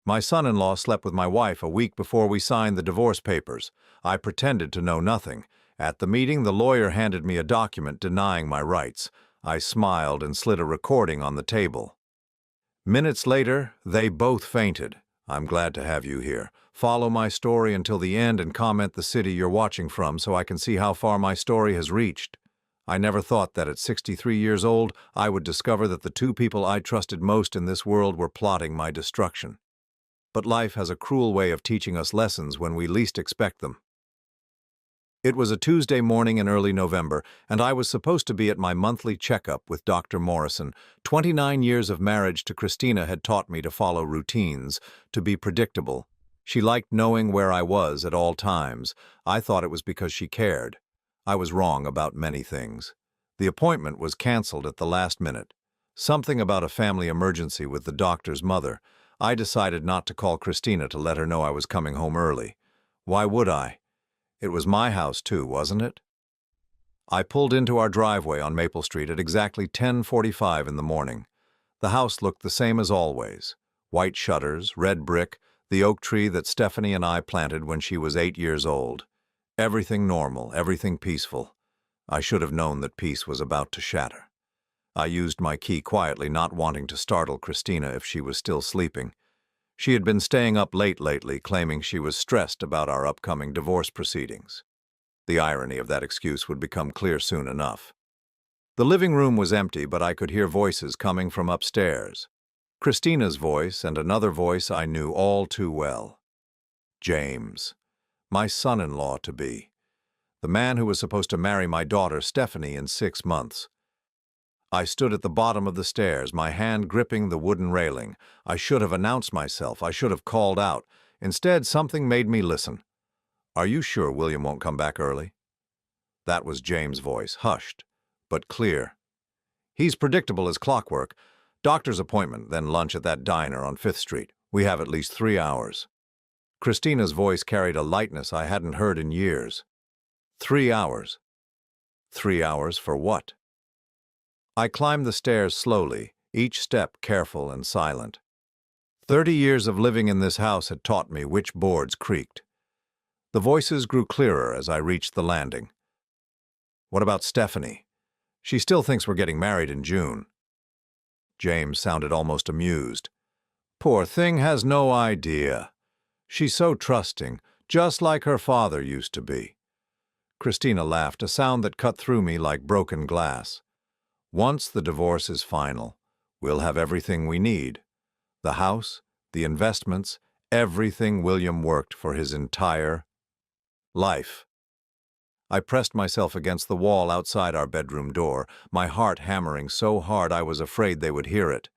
My son-in-law slept with my wife a week before we signed the divorce papers. I pretended to know nothing. At the meeting, the lawyer handed me a document denying my rights. I smiled and slid a recording on the table. Minutes later, they both fainted. I'm glad to have you here. Follow my story until the end and comment the city you're watching from so I can see how far my story has reached. I never thought that at 63 years old, I would discover that the two people I trusted most in this world were plotting my destruction. But life has a cruel way of teaching us lessons when we least expect them. It was a Tuesday morning in early November, and I was supposed to be at my monthly checkup with Dr. Morrison. 29 years of marriage to Christina had taught me to follow routines, to be predictable. She liked knowing where I was at all times. I thought it was because she cared. I was wrong about many things. The appointment was canceled at the last minute. Something about a family emergency with the doctor's mother. I decided not to call Christina to let her know I was coming home early. Why would I? It was my house too, wasn't it? I pulled into our driveway on Maple Street at exactly 10:45 in the morning. The house looked the same as always. White shutters, red brick, the oak tree that Stephanie and I planted when she was 8 years old. Everything normal, everything peaceful. I should have known that peace was about to shatter. I used my key quietly, not wanting to startle Christina if she was still sleeping. She had been staying up late lately, claiming she was stressed about our upcoming divorce proceedings. The irony of that excuse would become clear soon enough. The living room was empty, but I could hear voices coming from upstairs. Christina's voice and another voice I knew all too well. James, my son-in-law-to-be, the man who was supposed to marry my daughter Stephanie in 6 months. I stood at the bottom of the stairs, my hand gripping the wooden railing. I should have announced myself. I should have called out. Instead, something made me listen. "Are you sure William won't come back early?" That was James' voice, hushed, but clear. "He's predictable as clockwork. Doctor's appointment, then lunch at that diner on 5th Street. We have at least 3 hours. Christina's voice carried a lightness I hadn't heard in years. 3 hours. 3 hours for what? I climbed the stairs slowly, each step careful and silent. 30 years of living in this house had taught me which boards creaked. The voices grew clearer as I reached the landing. "What about Stephanie? She still thinks we're getting married in June." James sounded almost amused. "Poor thing has no idea. She's so trusting, just like her father used to be." Christina laughed, a sound that cut through me like broken glass. "Once the divorce is final, we'll have everything we need. The house, the investments, everything William worked for his entire life." I pressed myself against the wall outside our bedroom door, my heart hammering so hard I was afraid they would hear it.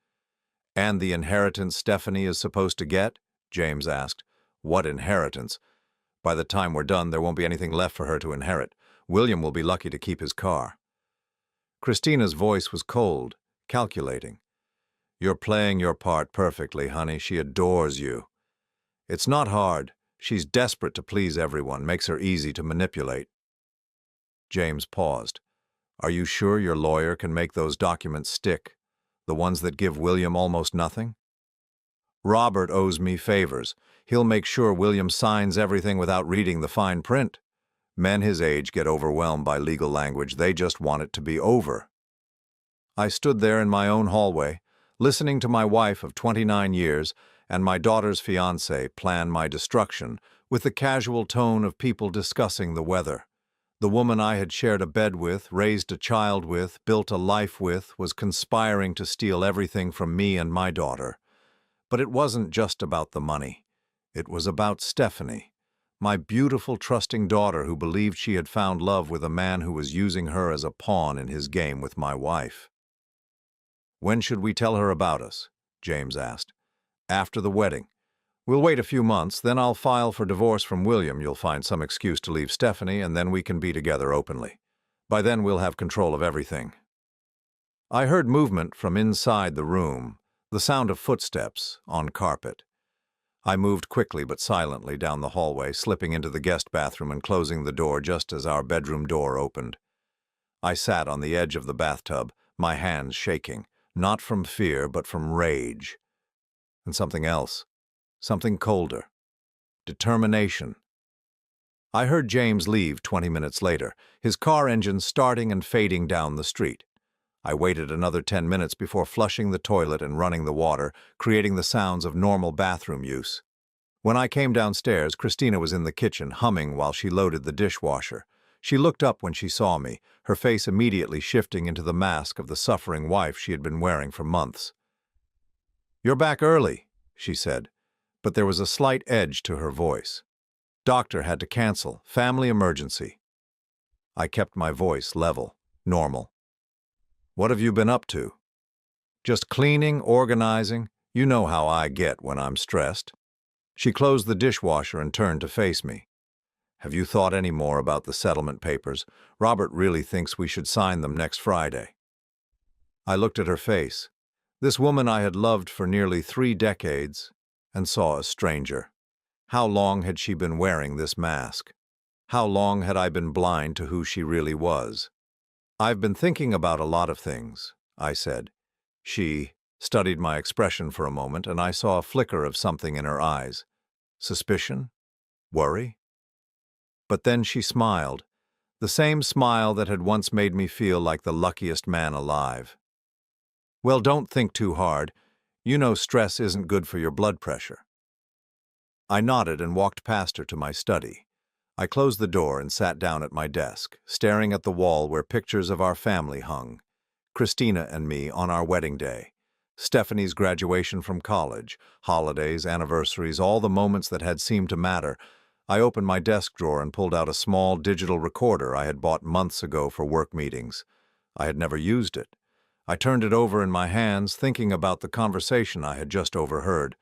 "And the inheritance Stephanie is supposed to get?" James asked. "What inheritance? By the time we're done, there won't be anything left for her to inherit. William will be lucky to keep his car." Christina's voice was cold, calculating. "You're playing your part perfectly, honey. She adores you. It's not hard. She's desperate to please everyone, makes her easy to manipulate." James paused. "Are you sure your lawyer can make those documents stick? The ones that give William almost nothing?" "Robert owes me favors. He'll make sure William signs everything without reading the fine print. Men his age get overwhelmed by legal language. They just want it to be over." I stood there in my own hallway, listening to my wife of 29 years and my daughter's fiancé plan my destruction with the casual tone of people discussing the weather. The woman I had shared a bed with, raised a child with, built a life with, was conspiring to steal everything from me and my daughter. But it wasn't just about the money. It was about Stephanie, my beautiful, trusting daughter who believed she had found love with a man who was using her as a pawn in his game with my wife. "When should we tell her about us?" James asked. "After the wedding. We'll wait a few months, then I'll file for divorce from William. You'll find some excuse to leave Stephanie, and then we can be together openly. By then we'll have control of everything." I heard movement from inside the room, the sound of footsteps on carpet. I moved quickly but silently down the hallway, slipping into the guest bathroom and closing the door just as our bedroom door opened. I sat on the edge of the bathtub, my hands shaking, not from fear but from rage. And something else. something colder. Determination. I heard James leave 20 minutes later, his car engine starting and fading down the street. I waited another 10 minutes before flushing the toilet and running the water, creating the sounds of normal bathroom use. When I came downstairs, Christina was in the kitchen, humming while she loaded the dishwasher. She looked up when she saw me, her face immediately shifting into the mask of the suffering wife she had been wearing for months. "You're back early," she said, but there was a slight edge to her voice. "Doctor had to cancel. Family emergency." I kept my voice level, normal. "What have you been up to?" "Just cleaning, organizing. You know how I get when I'm stressed." She closed the dishwasher and turned to face me. "Have you thought any more about the settlement papers? Robert really thinks we should sign them next Friday." I looked at her face, this woman I had loved for nearly 3 decades, and saw a stranger. How long had she been wearing this mask? How long had I been blind to who she really was? "I've been thinking about a lot of things," I said. She studied my expression for a moment, and I saw a flicker of something in her eyes. Suspicion? Worry? But then she smiled, the same smile that had once made me feel like the luckiest man alive. "Well, don't think too hard. You know stress isn't good for your blood pressure." I nodded and walked past her to my study. I closed the door and sat down at my desk, staring at the wall where pictures of our family hung. Christina and me on our wedding day. Stephanie's graduation from college, holidays, anniversaries, all the moments that had seemed to matter. I opened my desk drawer and pulled out a small digital recorder I had bought months ago for work meetings. I had never used it. I turned it over in my hands, thinking about the conversation I had just overheard.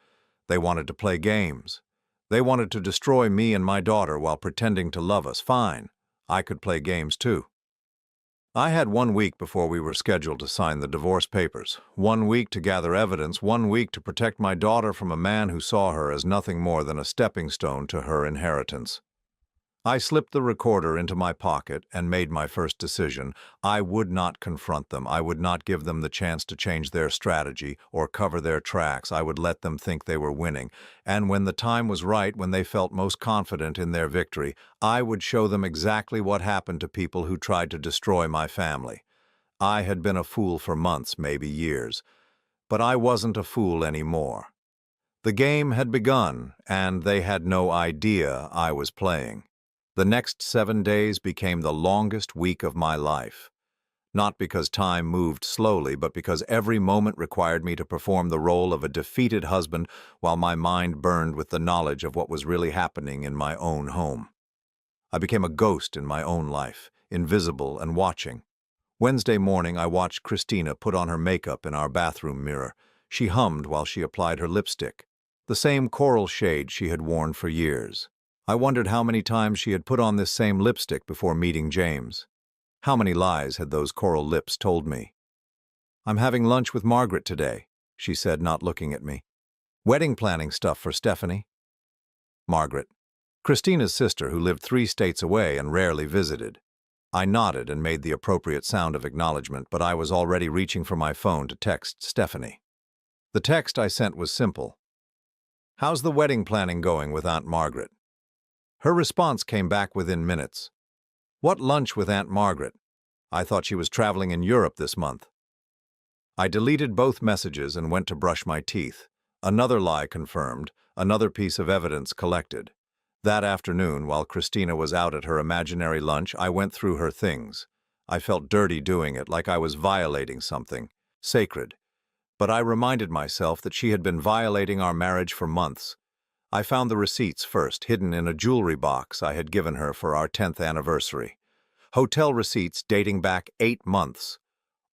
They wanted to play games. They wanted to destroy me and my daughter while pretending to love us. Fine. I could play games too. I had 1 week before we were scheduled to sign the divorce papers, 1 week to gather evidence, 1 week to protect my daughter from a man who saw her as nothing more than a stepping stone to her inheritance. I slipped the recorder into my pocket and made my first decision. I would not confront them. I would not give them the chance to change their strategy or cover their tracks. I would let them think they were winning. And when the time was right, when they felt most confident in their victory, I would show them exactly what happened to people who tried to destroy my family. I had been a fool for months, maybe years. But I wasn't a fool anymore. The game had begun, and they had no idea I was playing. The next 7 days became the longest week of my life. Not because time moved slowly, but because every moment required me to perform the role of a defeated husband while my mind burned with the knowledge of what was really happening in my own home. I became a ghost in my own life, invisible and watching. Wednesday morning, I watched Christina put on her makeup in our bathroom mirror. She hummed while she applied her lipstick, the same coral shade she had worn for years. I wondered how many times she had put on this same lipstick before meeting James. How many lies had those coral lips told me? "I'm having lunch with Margaret today," she said, not looking at me. "Wedding planning stuff for Stephanie." Margaret. Christina's sister, who lived 3 states away and rarely visited. I nodded and made the appropriate sound of acknowledgement, but I was already reaching for my phone to text Stephanie. The text I sent was simple. "How's the wedding planning going with Aunt Margaret?" Her response came back within minutes. "What lunch with Aunt Margaret? I thought she was traveling in Europe this month." I deleted both messages and went to brush my teeth. Another lie confirmed, another piece of evidence collected. That afternoon, while Christina was out at her imaginary lunch, I went through her things. I felt dirty doing it, like I was violating something sacred. But I reminded myself that she had been violating our marriage for months. I found the receipts first, hidden in a jewelry box I had given her for our 10th anniversary. Hotel receipts dating back 8 months.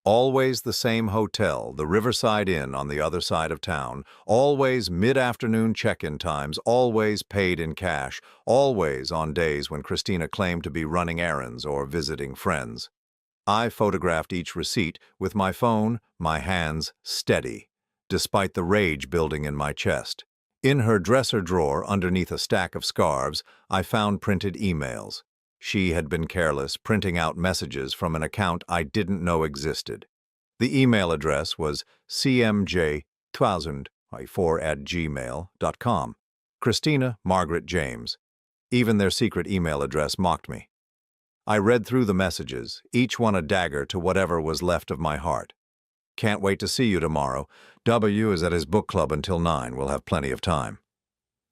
Always the same hotel, the Riverside Inn on the other side of town. Always mid-afternoon check-in times, always paid in cash, always on days when Christina claimed to be running errands or visiting friends. I photographed each receipt with my phone, my hands steady, despite the rage building in my chest. In her dresser drawer, underneath a stack of scarves, I found printed emails. She had been careless, printing out messages from an account I didn't know existed. The email address was cmj2004@gmail.com. Christina, Margaret, James. Even their secret email address mocked me. I read through the messages, each one a dagger to whatever was left of my heart. Can't wait to see you tomorrow. W is at his book club until 9. We'll have plenty of time.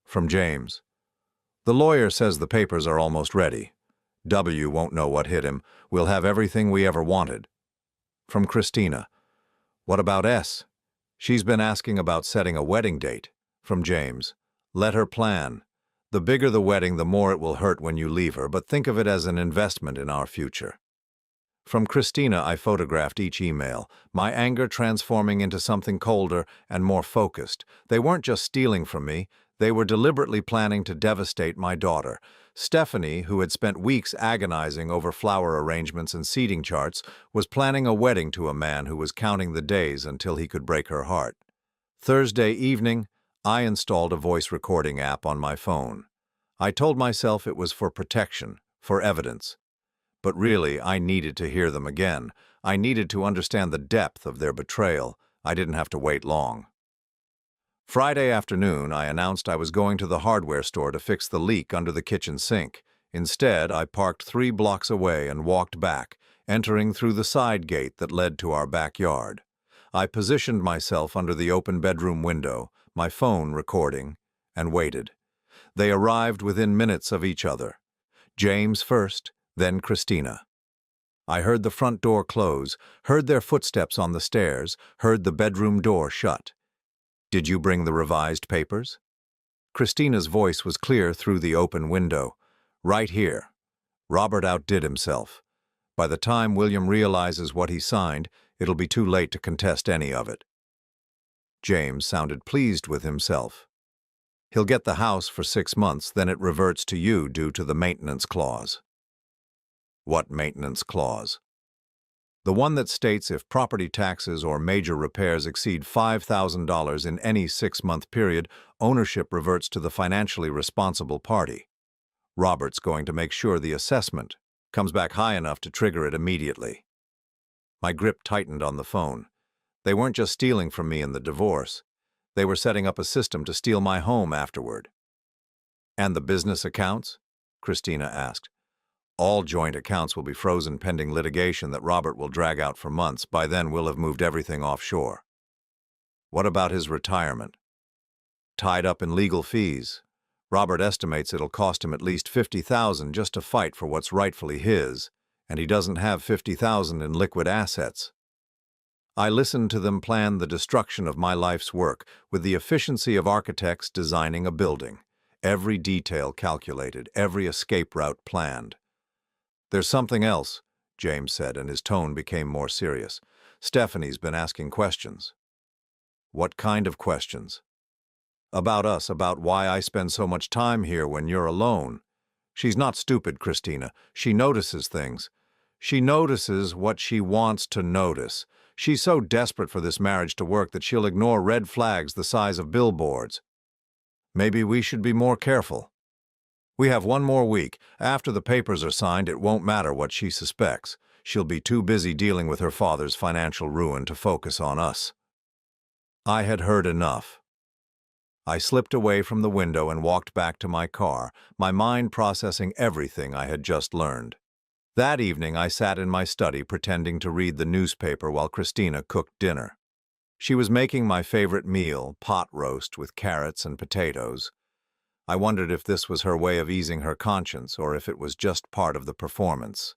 From James. The lawyer says the papers are almost ready. W won't know what hit him. We'll have everything we ever wanted. From Christina. What about S? She's been asking about setting a wedding date. From James. Let her plan. The bigger the wedding, the more it will hurt when you leave her, but think of it as an investment in our future. From Christina, I photographed each email, my anger transforming into something colder and more focused. They weren't just stealing from me, they were deliberately planning to devastate my daughter. Stephanie, who had spent weeks agonizing over flower arrangements and seating charts, was planning a wedding to a man who was counting the days until he could break her heart. Thursday evening, I installed a voice recording app on my phone. I told myself it was for protection, for evidence. But really, I needed to hear them again. I needed to understand the depth of their betrayal. I didn't have to wait long. Friday afternoon, I announced I was going to the hardware store to fix the leak under the kitchen sink. Instead, I parked 3 blocks away and walked back, entering through the side gate that led to our backyard. I positioned myself under the open bedroom window, my phone recording, and waited. They arrived within minutes of each other. James first, then Christina. I heard the front door close, heard their footsteps on the stairs, heard the bedroom door shut. Did you bring the revised papers? Christina's voice was clear through the open window. Right here. Robert outdid himself. By the time William realizes what he signed, it'll be too late to contest any of it. James sounded pleased with himself. He'll get the house for 6 months, then it reverts to you due to the maintenance clause. What maintenance clause? The one that states if property taxes or major repairs exceed $5,000 in any 6-month period, ownership reverts to the financially responsible party. Robert's going to make sure the assessment comes back high enough to trigger it immediately. My grip tightened on the phone. They weren't just stealing from me in the divorce. They were setting up a system to steal my home afterward. And the business accounts? Christina asked. All joint accounts will be frozen pending litigation that Robert will drag out for months. By then, we'll have moved everything offshore. What about his retirement? Tied up in legal fees. Robert estimates it'll cost him at least $50,000 just to fight for what's rightfully his, and he doesn't have $50,000 in liquid assets. I listened to them plan the destruction of my life's work with the efficiency of architects designing a building. Every detail calculated, every escape route planned. There's something else, James said, and his tone became more serious. Stephanie's been asking questions. What kind of questions? About us, about why I spend so much time here when you're alone. She's not stupid, Christina. She notices things. She notices what she wants to notice. She's so desperate for this marriage to work that she'll ignore red flags the size of billboards. Maybe we should be more careful. We have 1 more week. After the papers are signed, it won't matter what she suspects. She'll be too busy dealing with her father's financial ruin to focus on us. I had heard enough. I slipped away from the window and walked back to my car, my mind processing everything I had just learned. That evening, I sat in my study pretending to read the newspaper while Christina cooked dinner. She was making my favorite meal, pot roast with carrots and potatoes. I wondered if this was her way of easing her conscience or if it was just part of the performance.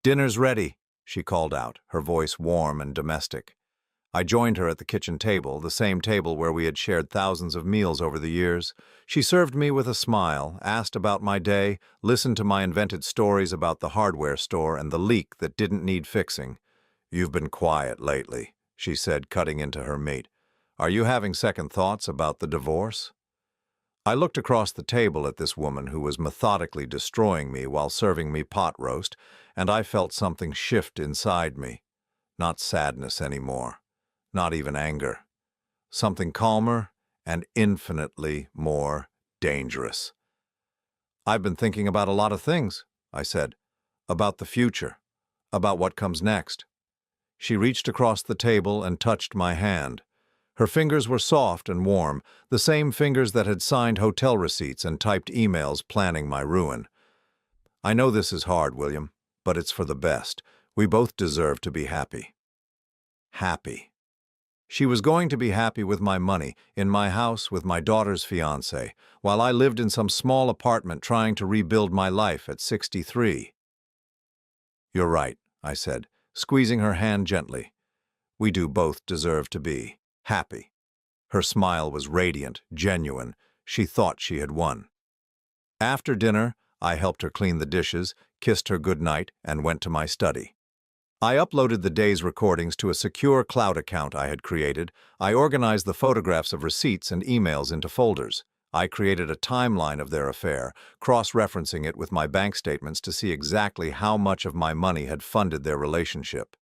"Dinner's ready," she called out, her voice warm and domestic. I joined her at the kitchen table, the same table where we had shared thousands of meals over the years. She served me with a smile, asked about my day, listened to my invented stories about the hardware store and the leak that didn't need fixing. "You've been quiet lately," she said, cutting into her meat. "Are you having second thoughts about the divorce?" I looked across the table at this woman who was methodically destroying me while serving me pot roast, and I felt something shift inside me. Not sadness anymore. Not even anger. Something calmer and infinitely more dangerous. "I've been thinking about a lot of things," I said. "About the future. About what comes next." She reached across the table and touched my hand. Her fingers were soft and warm, the same fingers that had signed hotel receipts and typed emails planning my ruin. "I know this is hard, William, but it's for the best. We both deserve to be happy." Happy. She was going to be happy with my money, in my house with my daughter's fiancé, while I lived in some small apartment trying to rebuild my life at 63. "You're right," I said, squeezing her hand gently. "We do both deserve to be happy." Her smile was radiant, genuine. She thought she had won. After dinner, I helped her clean the dishes, kissed her goodnight, and went to my study. I uploaded the day's recordings to a secure cloud account I had created. I organized the photographs of receipts and emails into folders. I created a timeline of their affair, cross-referencing it with my bank statements to see exactly how much of my money had funded their relationship.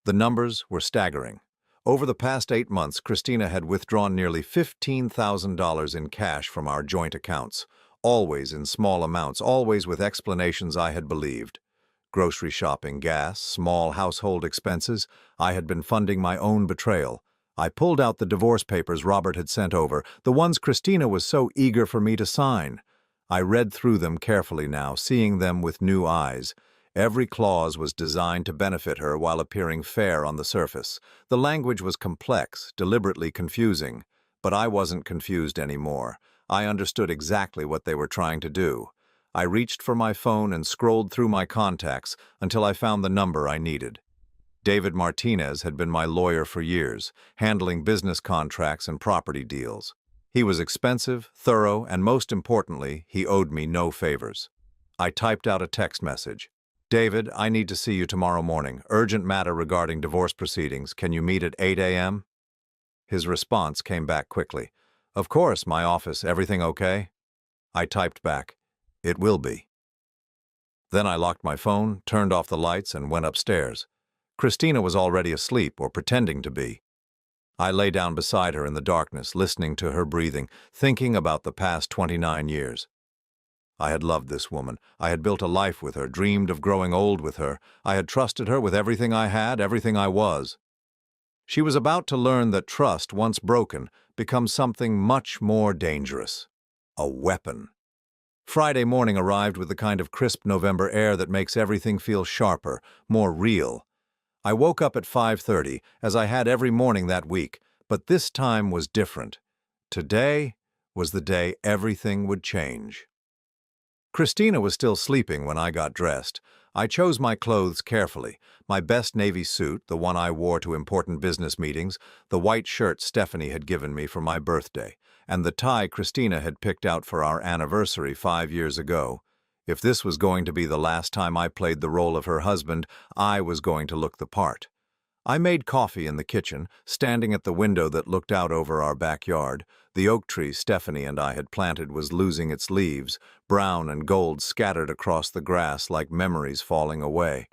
The numbers were staggering. Over the past 8 months, Christina had withdrawn nearly $15,000 in cash from our joint accounts, always in small amounts, always with explanations I had believed. Grocery shopping, gas, small household expenses. I had been funding my own betrayal. I pulled out the divorce papers Robert had sent over, the ones Christina was so eager for me to sign. I read through them carefully now, seeing them with new eyes. Every clause was designed to benefit her while appearing fair on the surface. The language was complex, deliberately confusing. But I wasn't confused anymore. I understood exactly what they were trying to do. I reached for my phone and scrolled through my contacts until I found the number I needed. David Martinez had been my lawyer for years, handling business contracts and property deals. He was expensive, thorough, and most importantly, he owed me no favors. I typed out a text message. "David, I need to see you tomorrow morning. Urgent matter regarding divorce proceedings. Can you meet at 8 a.m.? His response came back quickly. "Of course, my office. Everything okay?" I typed back, "It will be." Then I locked my phone, turned off the lights, and went upstairs. Christina was already asleep, or pretending to be. I lay down beside her in the darkness, listening to her breathing, thinking about the past 29 years. I had loved this woman. I had built a life with her, dreamed of growing old with her. I had trusted her with everything I had, everything I was. She was about to learn that trust, once broken, becomes something much more dangerous. A weapon. Friday morning arrived with the kind of crisp November air that makes everything feel sharper, more real. I woke up at 5:30, as I had every morning that week, but this time was different. Today was the day everything would change. Christina was still sleeping when I got dressed. I chose my clothes carefully. My best navy suit, the one I wore to important business meetings, the white shirt Stephanie had given me for my birthday, and the tie Christina had picked out for our anniversary 5 years ago. If this was going to be the last time I played the role of her husband, I was going to look the part. I made coffee in the kitchen, standing at the window that looked out over our backyard. The oak tree Stephanie and I had planted was losing its leaves, brown and gold scattered across the grass like memories falling away.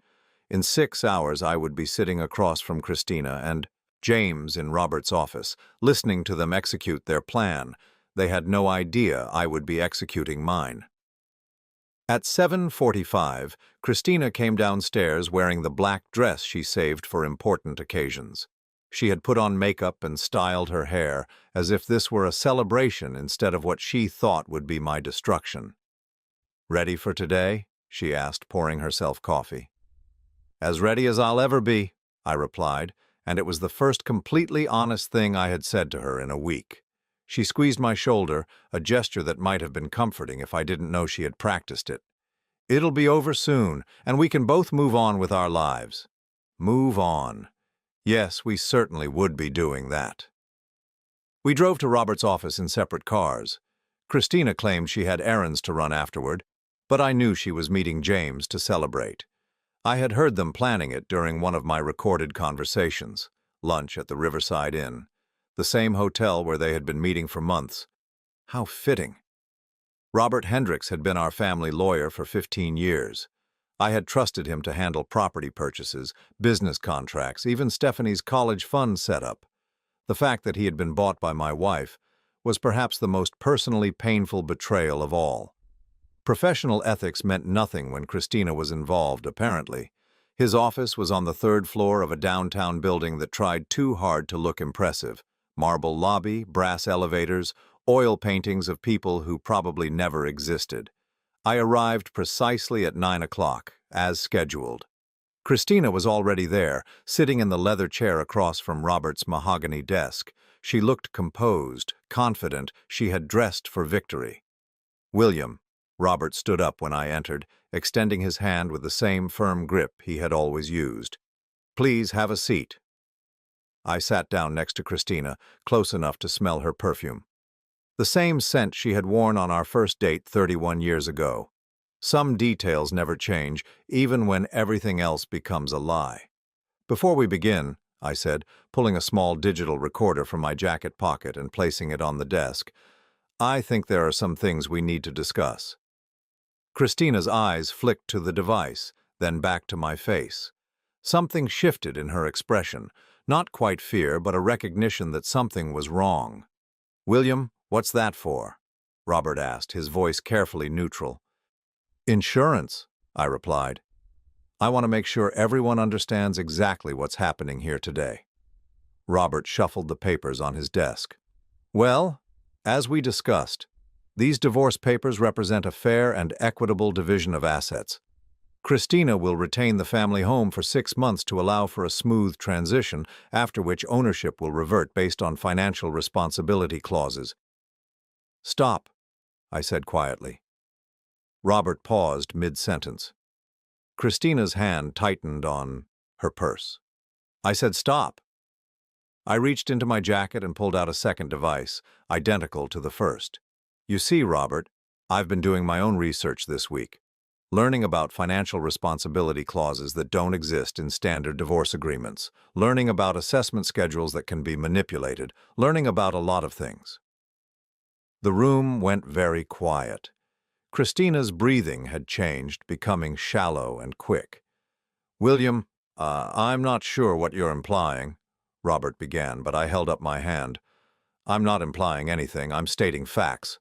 In 6 hours I would be sitting across from Christina and James in Robert's office, listening to them execute their plan. They had no idea I would be executing mine. At 7:45, Christina came downstairs wearing the black dress she saved for important occasions. She had put on makeup and styled her hair, as if this were a celebration instead of what she thought would be my destruction. "Ready for today?" she asked, pouring herself coffee. "As ready as I'll ever be," I replied, and it was the first completely honest thing I had said to her in a week. She squeezed my shoulder, a gesture that might have been comforting if I didn't know she had practiced it. "It'll be over soon, and we can both move on with our lives." Move on. Yes, we certainly would be doing that. We drove to Robert's office in separate cars. Christina claimed she had errands to run afterward, but I knew she was meeting James to celebrate. I had heard them planning it during one of my recorded conversations, lunch at the Riverside Inn, the same hotel where they had been meeting for months. How fitting. Robert Hendricks had been our family lawyer for 15 years. I had trusted him to handle property purchases, business contracts, even Stephanie's college fund setup. The fact that he had been bought by my wife was perhaps the most personally painful betrayal of all. Professional ethics meant nothing when Christina was involved, apparently. His office was on the 3rd floor of a downtown building that tried too hard to look impressive. Marble lobby, brass elevators, oil paintings of people who probably never existed. I arrived precisely at 9 o'clock, as scheduled. Christina was already there, sitting in the leather chair across from Robert's mahogany desk. She looked composed, confident she had dressed for victory. "William," Robert stood up when I entered, extending his hand with the same firm grip he had always used. "Please have a seat." I sat down next to Christina, close enough to smell her perfume. The same scent she had worn on our first date 31 years ago. Some details never change, even when everything else becomes a lie. "Before we begin," I said, pulling a small digital recorder from my jacket pocket and placing it on the desk, "I think there are some things we need to discuss." Christina's eyes flicked to the device, then back to my face. Something shifted in her expression, not quite fear, but a recognition that something was wrong. "William, what's that for?" Robert asked, his voice carefully neutral. "Insurance," I replied. "I want to make sure everyone understands exactly what's happening here today." Robert shuffled the papers on his desk. "Well, as we discussed, these divorce papers represent a fair and equitable division of assets. Christina will retain the family home for 6 months to allow for a smooth transition, after which ownership will revert based on financial responsibility clauses." "Stop," I said quietly. Robert paused mid-sentence. Christina's hand tightened on her purse. I said, "Stop." I reached into my jacket and pulled out a second device, identical to the first. "You see, Robert, I've been doing my own research this week, learning about financial responsibility clauses that don't exist in standard divorce agreements, learning about assessment schedules that can be manipulated, learning about a lot of things." The room went very quiet. Christina's breathing had changed, becoming shallow and quick. "William, I'm not sure what you're implying," Robert began, but I held up my hand. "I'm not implying anything, I'm stating facts."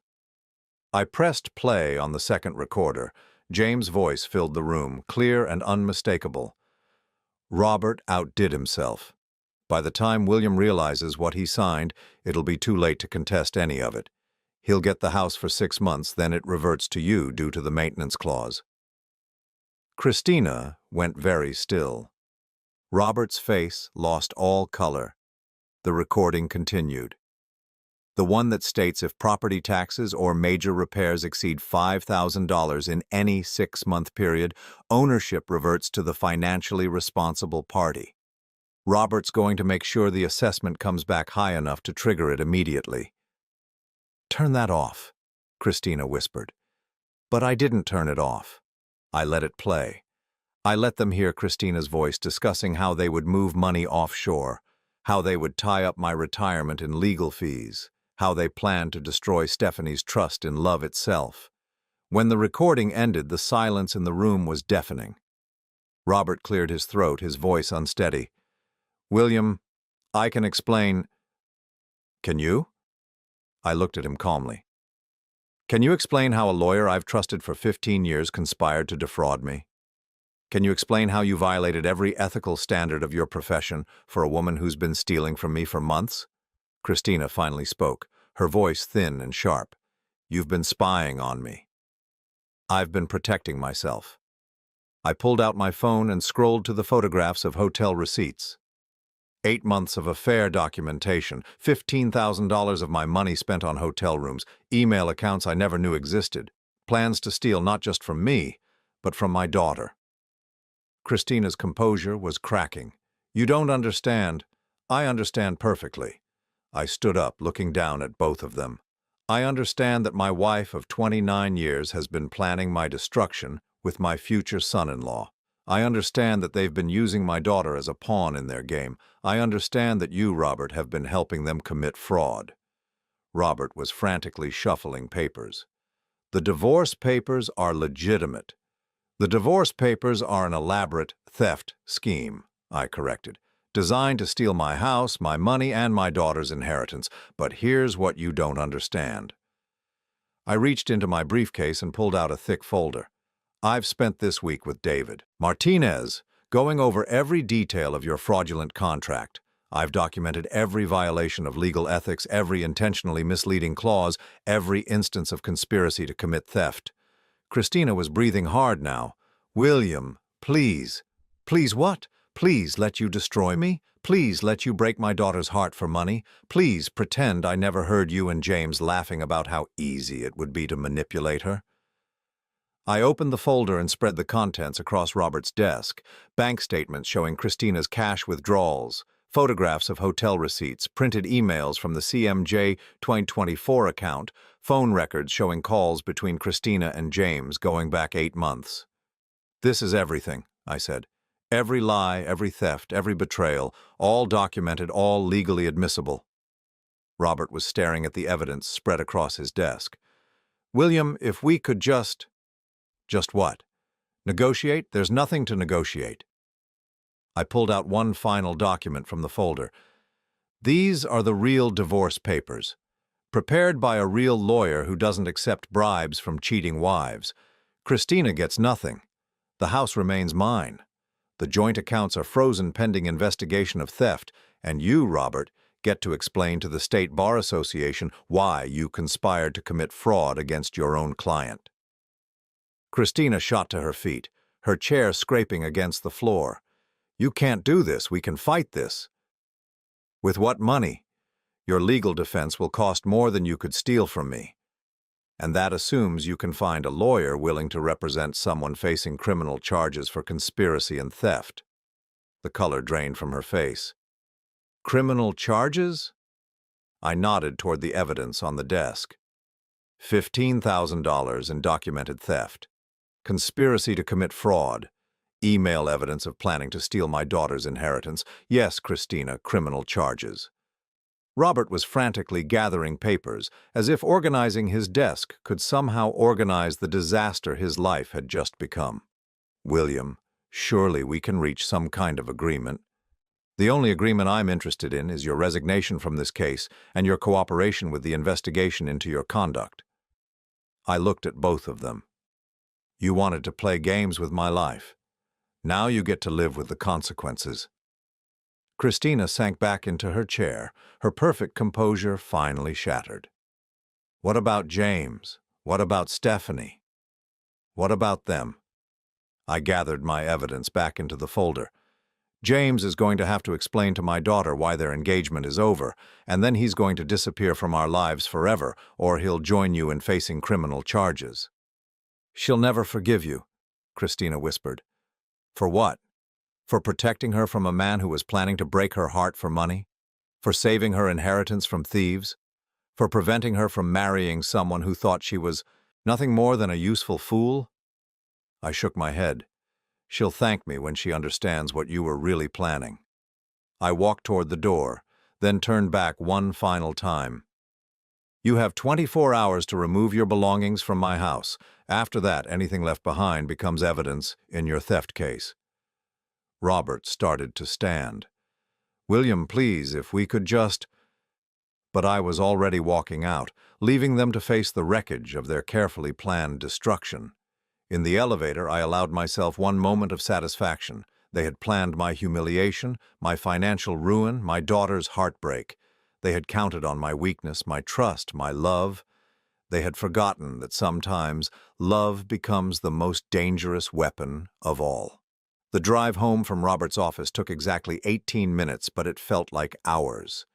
I pressed play on the second recorder. James' voice filled the room, clear and unmistakable. "Robert outdid himself. By the time William realizes what he signed, it'll be too late to contest any of it. He'll get the house for 6 months, then it reverts to you due to the maintenance clause." Christina went very still. Robert's face lost all color. The recording continued. "The one that states if property taxes or major repairs exceed $5,000 in any 6-month period, ownership reverts to the financially responsible party. Robert's going to make sure the assessment comes back high enough to trigger it immediately." "Turn that off," Christina whispered. But I didn't turn it off. I let it play. I let them hear Christina's voice discussing how they would move money offshore, how they would tie up my retirement in legal fees, how they planned to destroy Stephanie's trust in love itself. When the recording ended, the silence in the room was deafening. Robert cleared his throat, his voice unsteady. "William, I can explain." "Can you?" I looked at him calmly. "Can you explain how a lawyer I've trusted for 15 years conspired to defraud me? Can you explain how you violated every ethical standard of your profession for a woman who's been stealing from me for months?" Christina finally spoke, her voice thin and sharp. "You've been spying on me." "I've been protecting myself." I pulled out my phone and scrolled to the photographs of hotel receipts. 8 months of affair documentation, $15,000 of my money spent on hotel rooms, email accounts I never knew existed, plans to steal not just from me, but from my daughter. Christina's composure was cracking. "You don't understand." "I understand perfectly." I stood up, looking down at both of them. "I understand that my wife of 29 years has been planning my destruction with my future son-in-law. I understand that they've been using my daughter as a pawn in their game. I understand that you, Robert, have been helping them commit fraud." Robert was frantically shuffling papers. "The divorce papers are legitimate." "The divorce papers are an elaborate theft scheme," I corrected, "designed to steal my house, my money, and my daughter's inheritance. But here's what you don't understand." I reached into my briefcase and pulled out a thick folder. "I've spent this week with David Martinez, going over every detail of your fraudulent contract. I've documented every violation of legal ethics, every intentionally misleading clause, every instance of conspiracy to commit theft. Christina was breathing hard now. William, please. Please what? Please let you destroy me? Please let you break my daughter's heart for money? Please pretend I never heard you and James laughing about how easy it would be to manipulate her? I opened the folder and spread the contents across Robert's desk. Bank statements showing Christina's cash withdrawals, photographs of hotel receipts, printed emails from the CMJ 2024 account, phone records showing calls between Christina and James going back 8 months. "This is everything," I said. "Every lie, every theft, every betrayal, all documented, all legally admissible." Robert was staring at the evidence spread across his desk. "William, if we could just..." "Just what? Negotiate? There's nothing to negotiate." I pulled out one final document from the folder. "These are the real divorce papers, prepared by a real lawyer who doesn't accept bribes from cheating wives. Christina gets nothing. The house remains mine. The joint accounts are frozen pending investigation of theft, and you, Robert, get to explain to the State Bar Association why you conspired to commit fraud against your own client." Christina shot to her feet, her chair scraping against the floor. "You can't do this. We can fight this." "With what money? Your legal defense will cost more than you could steal from me. And that assumes you can find a lawyer willing to represent someone facing criminal charges for conspiracy and theft." The color drained from her face. "Criminal charges?" I nodded toward the evidence on the desk. $15,000 in documented theft. Conspiracy to commit fraud. Email evidence of planning to steal my daughter's inheritance. Yes, Christina, criminal charges. Robert was frantically gathering papers, as if organizing his desk could somehow organize the disaster his life had just become. "William, surely we can reach some kind of agreement. The only agreement I'm interested in is your resignation from this case and your cooperation with the investigation into your conduct." I looked at both of them. "You wanted to play games with my life. Now you get to live with the consequences." Christina sank back into her chair, her perfect composure finally shattered. "What about James? What about Stephanie? What about them?" I gathered my evidence back into the folder. "James is going to have to explain to my daughter why their engagement is over, and then he's going to disappear from our lives forever, or he'll join you in facing criminal charges." "She'll never forgive you," Christina whispered. "For what? For protecting her from a man who was planning to break her heart for money? For saving her inheritance from thieves? For preventing her from marrying someone who thought she was nothing more than a useful fool?" I shook my head. "She'll thank me when she understands what you were really planning." I walked toward the door, then turned back one final time. "You have 24 hours to remove your belongings from my house. After that, anything left behind becomes evidence in your theft case." Robert started to stand. "William, please, if we could just..." But I was already walking out, leaving them to face the wreckage of their carefully planned destruction. In the elevator, I allowed myself one moment of satisfaction. They had planned my humiliation, my financial ruin, my daughter's heartbreak. They had counted on my weakness, my trust, my love. They had forgotten that sometimes love becomes the most dangerous weapon of all. The drive home from Robert's office took exactly 18 minutes, but it felt like hours.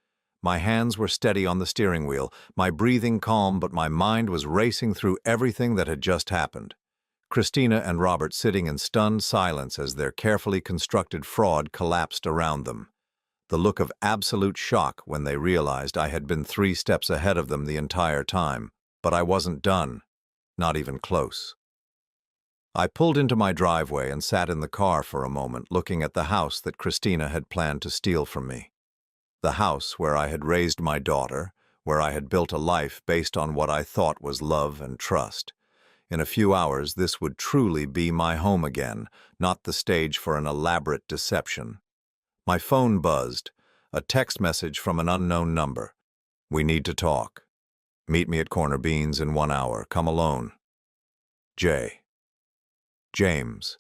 My hands were steady on the steering wheel, my breathing calm, but my mind was racing through everything that had just happened. Christina and Robert sitting in stunned silence as their carefully constructed fraud collapsed around them. The look of absolute shock when they realized I had been 3 steps ahead of them the entire time. But I wasn't done, not even close. I pulled into my driveway and sat in the car for a moment, looking at the house that Christina had planned to steal from me. The house where I had raised my daughter, where I had built a life based on what I thought was love and trust. In a few hours, this would truly be my home again, not the stage for an elaborate deception. My phone buzzed, a text message from an unknown number. "We need to talk. Meet me at Corner Beans in 1 hour. Come alone. James."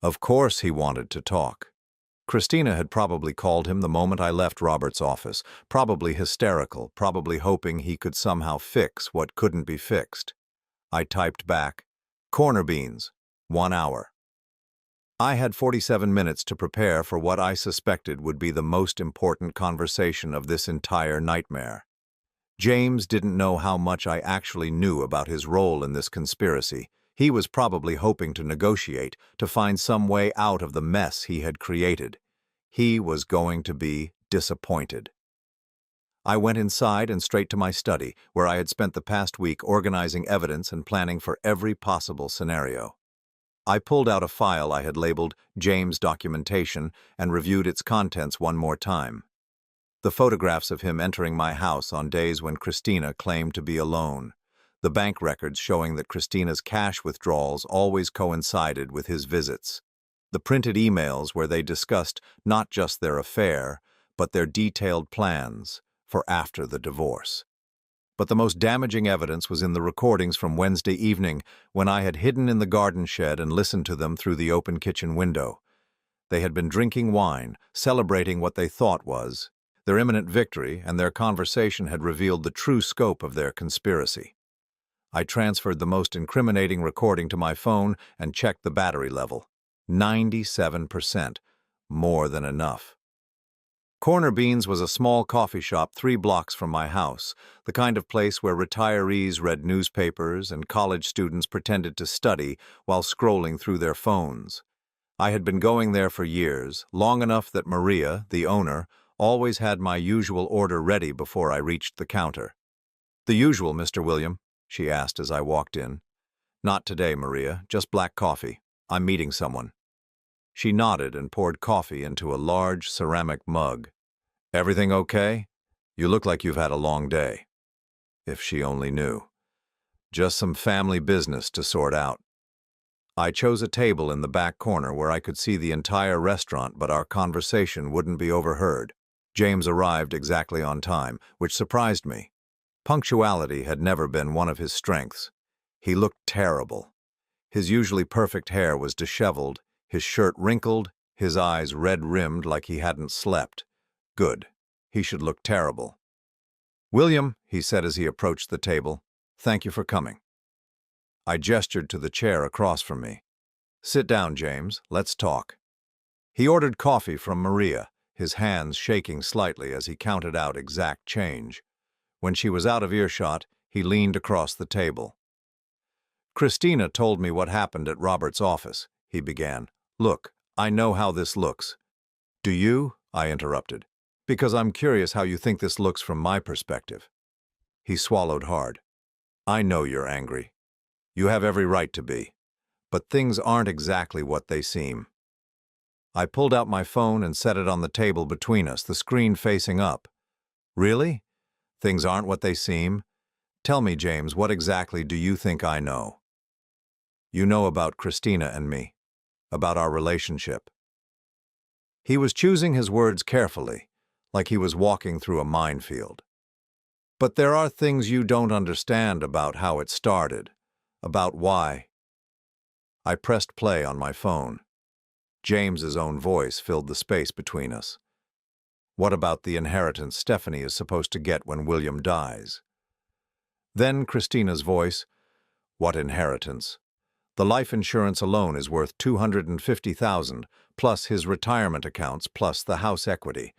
Of course he wanted to talk. Christina had probably called him the moment I left Robert's office, probably hysterical, probably hoping he could somehow fix what couldn't be fixed. I typed back, "Corner beans, 1 hour." I had 47 minutes to prepare for what I suspected would be the most important conversation of this entire nightmare. James didn't know how much I actually knew about his role in this conspiracy. He was probably hoping to negotiate, to find some way out of the mess he had created. He was going to be disappointed. I went inside and straight to my study, where I had spent the past week organizing evidence and planning for every possible scenario. I pulled out a file I had labeled James Documentation and reviewed its contents one more time. The photographs of him entering my house on days when Christina claimed to be alone. The bank records showing that Christina's cash withdrawals always coincided with his visits. The printed emails where they discussed not just their affair, but their detailed plans for after the divorce. But the most damaging evidence was in the recordings from Wednesday evening, when I had hidden in the garden shed and listened to them through the open kitchen window. They had been drinking wine, celebrating what they thought was their imminent victory, and their conversation had revealed the true scope of their conspiracy. I transferred the most incriminating recording to my phone and checked the battery level. 97%. More than enough. Corner Beans was a small coffee shop 3 blocks from my house, the kind of place where retirees read newspapers and college students pretended to study while scrolling through their phones. I had been going there for years, long enough that Maria, the owner, always had my usual order ready before I reached the counter. "The usual, Mr. William?" she asked as I walked in. "Not today, Maria, just black coffee. I'm meeting someone." She nodded and poured coffee into a large ceramic mug. "Everything okay? You look like you've had a long day." If she only knew. "Just some family business to sort out." I chose a table in the back corner where I could see the entire restaurant, but our conversation wouldn't be overheard. James arrived exactly on time, which surprised me. Punctuality had never been one of his strengths. He looked terrible. His usually perfect hair was disheveled, his shirt wrinkled, his eyes red-rimmed like he hadn't slept. Good. He should look terrible. "William," he said as he approached the table, "thank you for coming." I gestured to the chair across from me. "Sit down, James. Let's talk." He ordered coffee from Maria, his hands shaking slightly as he counted out exact change. When she was out of earshot, he leaned across the table. "Christina told me what happened at Robert's office," he began. "Look, I know how this looks." "Do you?" I interrupted. "Because I'm curious how you think this looks from my perspective." He swallowed hard. "I know you're angry. You have every right to be. But things aren't exactly what they seem." I pulled out my phone and set it on the table between us, the screen facing up. "Really? Things aren't what they seem? Tell me, James, what exactly do you think I know?" "You know about Christina and me, about our relationship." He was choosing his words carefully, like he was walking through a minefield. "But there are things you don't understand about how it started, about why." I pressed play on my phone. James's own voice filled the space between us. "What about the inheritance Stephanie is supposed to get when William dies?" Then Christina's voice, "What inheritance? The life insurance alone is worth $250,000, plus his retirement accounts, plus the house equity.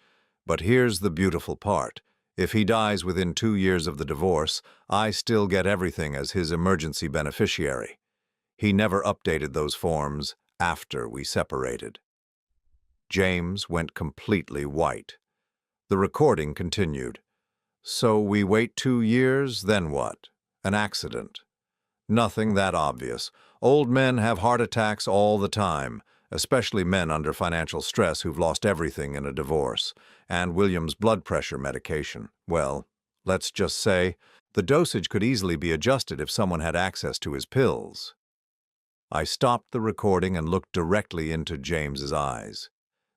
But here's the beautiful part. If he dies within 2 years of the divorce, I still get everything as his emergency beneficiary." He never updated those forms after we separated. James went completely white. The recording continued. "So we wait 2 years, then what? An accident? Nothing that obvious. Old men have heart attacks all the time, especially men under financial stress who've lost everything in a divorce. And William's blood pressure medication. Well, let's just say the dosage could easily be adjusted if someone had access to his pills." I stopped the recording and looked directly into James's eyes.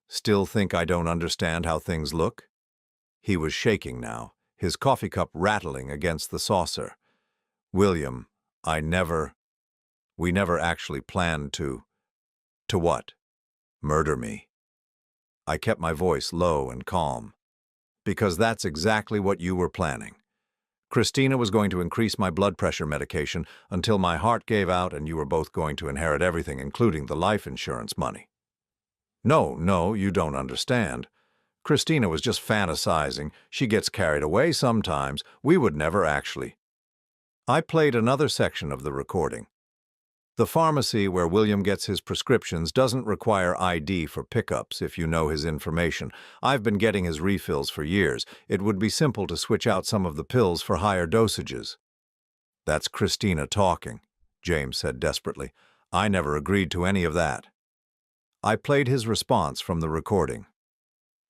"Still think I don't understand how things look?" He was shaking now, his coffee cup rattling against the saucer. "William, we never actually planned to..." "To what? Murder me?" I kept my voice low and calm. Because that's exactly what you were planning. Christina was going to increase my blood pressure medication until my heart gave out, and you were both going to inherit everything, including the life insurance money. No, you don't understand. Christina was just fantasizing. She gets carried away sometimes. We would never actually. I played another section of the recording. The pharmacy where William gets his prescriptions doesn't require ID for pickups if you know his information. I've been getting his refills for years. It would be simple to switch out some of the pills for higher dosages. That's Christina talking, James said desperately. I never agreed to any of that. I played his response from the recording.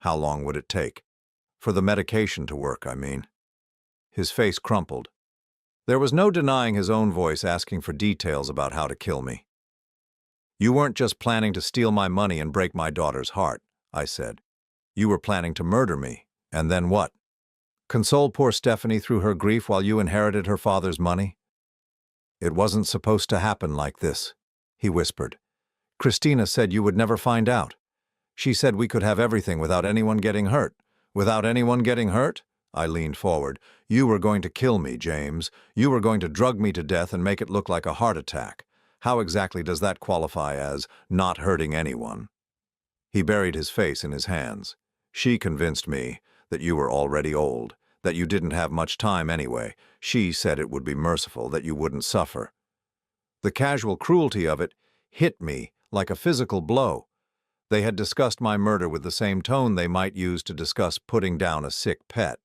How long would it take? For the medication to work, I mean. His face crumpled. There was no denying his own voice asking for details about how to kill me. You weren't just planning to steal my money and break my daughter's heart, I said. You were planning to murder me. And then what? Console poor Stephanie through her grief while you inherited her father's money? It wasn't supposed to happen like this, he whispered. Christina said you would never find out. She said we could have everything without anyone getting hurt. Without anyone getting hurt? I leaned forward. You were going to kill me, James. You were going to drug me to death and make it look like a heart attack. How exactly does that qualify as not hurting anyone? He buried his face in his hands. She convinced me that you were already old, that you didn't have much time anyway. She said it would be merciful, that you wouldn't suffer. The casual cruelty of it hit me like a physical blow. They had discussed my murder with the same tone they might use to discuss putting down a sick pet.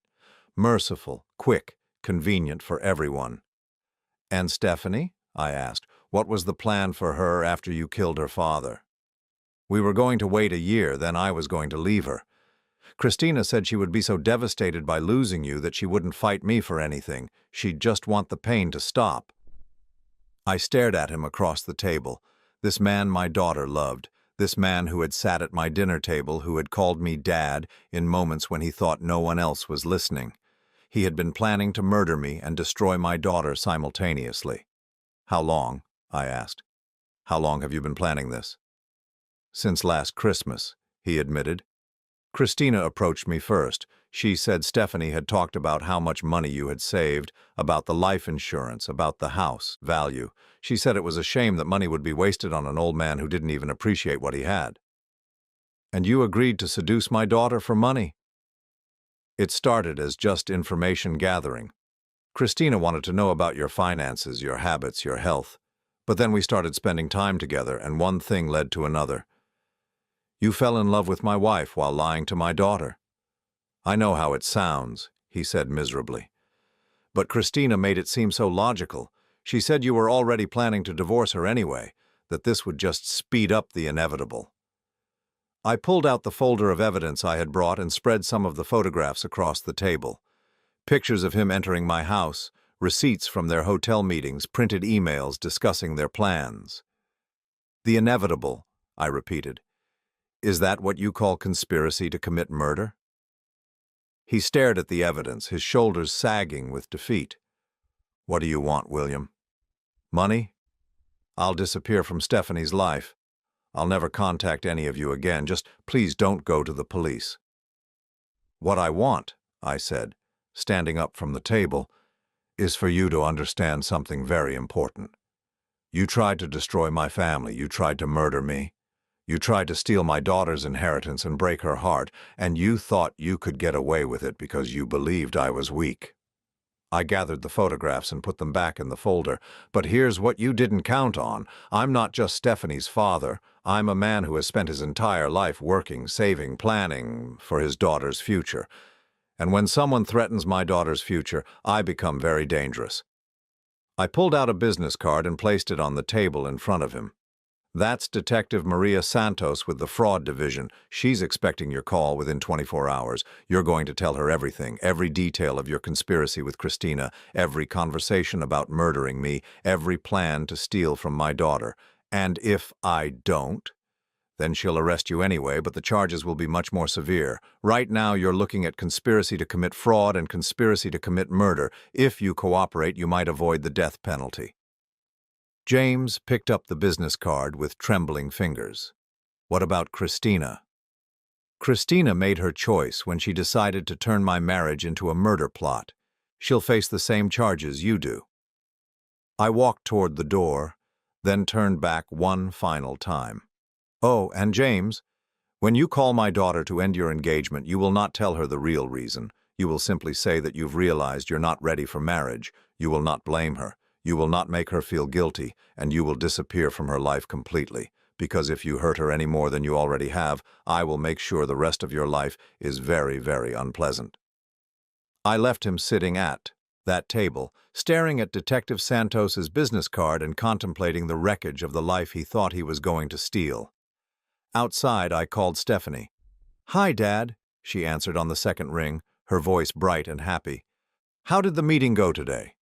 Merciful, quick, convenient for everyone. And Stephanie? I asked. What was the plan for her after you killed her father? We were going to wait a year, then I was going to leave her. Christina said she would be so devastated by losing you that she wouldn't fight me for anything. She'd just want the pain to stop. I stared at him across the table. This man my daughter loved. This man who had sat at my dinner table, who had called me Dad in moments when he thought no one else was listening. He had been planning to murder me and destroy my daughter simultaneously. How long? I asked. How long have you been planning this? Since last Christmas, he admitted. Christina approached me first. She said Stephanie had talked about how much money you had saved, about the life insurance, about the house value. She said it was a shame that money would be wasted on an old man who didn't even appreciate what he had. And you agreed to seduce my daughter for money? It started as just information gathering. Christina wanted to know about your finances, your habits, your health. But then we started spending time together, and one thing led to another. You fell in love with my wife while lying to my daughter. I know how it sounds, he said miserably. But Christina made it seem so logical. She said you were already planning to divorce her anyway, that this would just speed up the inevitable. I pulled out the folder of evidence I had brought and spread some of the photographs across the table. Pictures of him entering my house, receipts from their hotel meetings, printed emails discussing their plans. The inevitable, I repeated. Is that what you call conspiracy to commit murder? He stared at the evidence, his shoulders sagging with defeat. What do you want, William? Money? I'll disappear from Stephanie's life. I'll never contact any of you again. Just please don't go to the police. What I want, I said, standing up from the table, is for you to understand something very important. You tried to destroy my family. You tried to murder me. You tried to steal my daughter's inheritance and break her heart, and you thought you could get away with it because you believed I was weak. I gathered the photographs and put them back in the folder. But here's what you didn't count on. I'm not just Stephanie's father. I'm a man who has spent his entire life working, saving, planning for his daughter's future. And when someone threatens my daughter's future, I become very dangerous. I pulled out a business card and placed it on the table in front of him. That's Detective Maria Santos with the Fraud Division. She's expecting your call within 24 hours. You're going to tell her everything, every detail of your conspiracy with Christina, every conversation about murdering me, every plan to steal from my daughter. And if I don't, then she'll arrest you anyway, but the charges will be much more severe. Right now, you're looking at conspiracy to commit fraud and conspiracy to commit murder. If you cooperate, you might avoid the death penalty. James picked up the business card with trembling fingers. What about Christina? Christina made her choice when she decided to turn my marriage into a murder plot. She'll face the same charges you do. I walked toward the door, then turned back one final time. Oh, and James, when you call my daughter to end your engagement, you will not tell her the real reason. You will simply say that you've realized you're not ready for marriage. You will not blame her. You will not make her feel guilty, and you will disappear from her life completely. Because if you hurt her any more than you already have, I will make sure the rest of your life is very, very unpleasant. I left him sitting at that table, staring at Detective Santos's business card and contemplating the wreckage of the life he thought he was going to steal. Outside, I called Stephanie. "Hi, Dad," she answered on the second ring, her voice bright and happy. "How did the meeting go today?"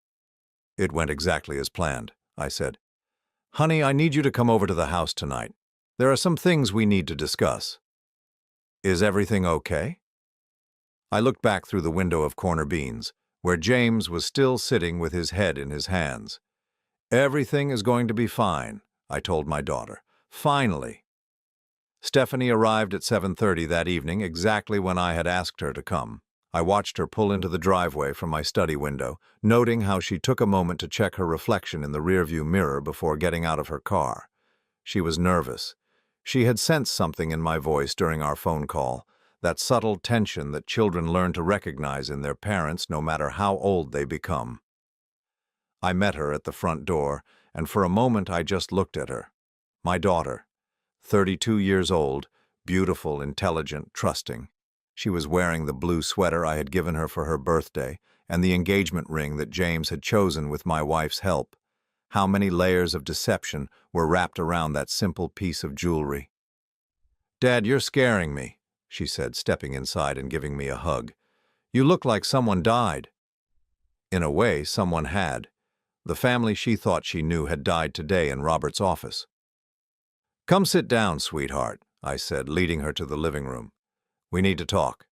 "It went exactly as planned," I said. "Honey, I need you to come over to the house tonight. There are some things we need to discuss." "Is everything okay?" I looked back through the window of corner beans, where James was still sitting with his head in his hands. "Everything is going to be fine," I told my daughter. "Finally." Stephanie arrived at 7:30 that evening, exactly when I had asked her to come. I watched her pull into the driveway from my study window, noting how she took a moment to check her reflection in the rearview mirror before getting out of her car. She was nervous. She had sensed something in my voice during our phone call, that subtle tension that children learn to recognize in their parents no matter how old they become. I met her at the front door, and for a moment I just looked at her. My daughter, 32 years old, beautiful, intelligent, trusting. She was wearing the blue sweater I had given her for her birthday and the engagement ring that James had chosen with my wife's help. How many layers of deception were wrapped around that simple piece of jewelry. "Dad, you're scaring me," she said, stepping inside and giving me a hug. "You look like someone died." In a way, someone had. The family she thought she knew had died today in Robert's office. "Come sit down, sweetheart," I said, leading her to the living room. "We need to talk."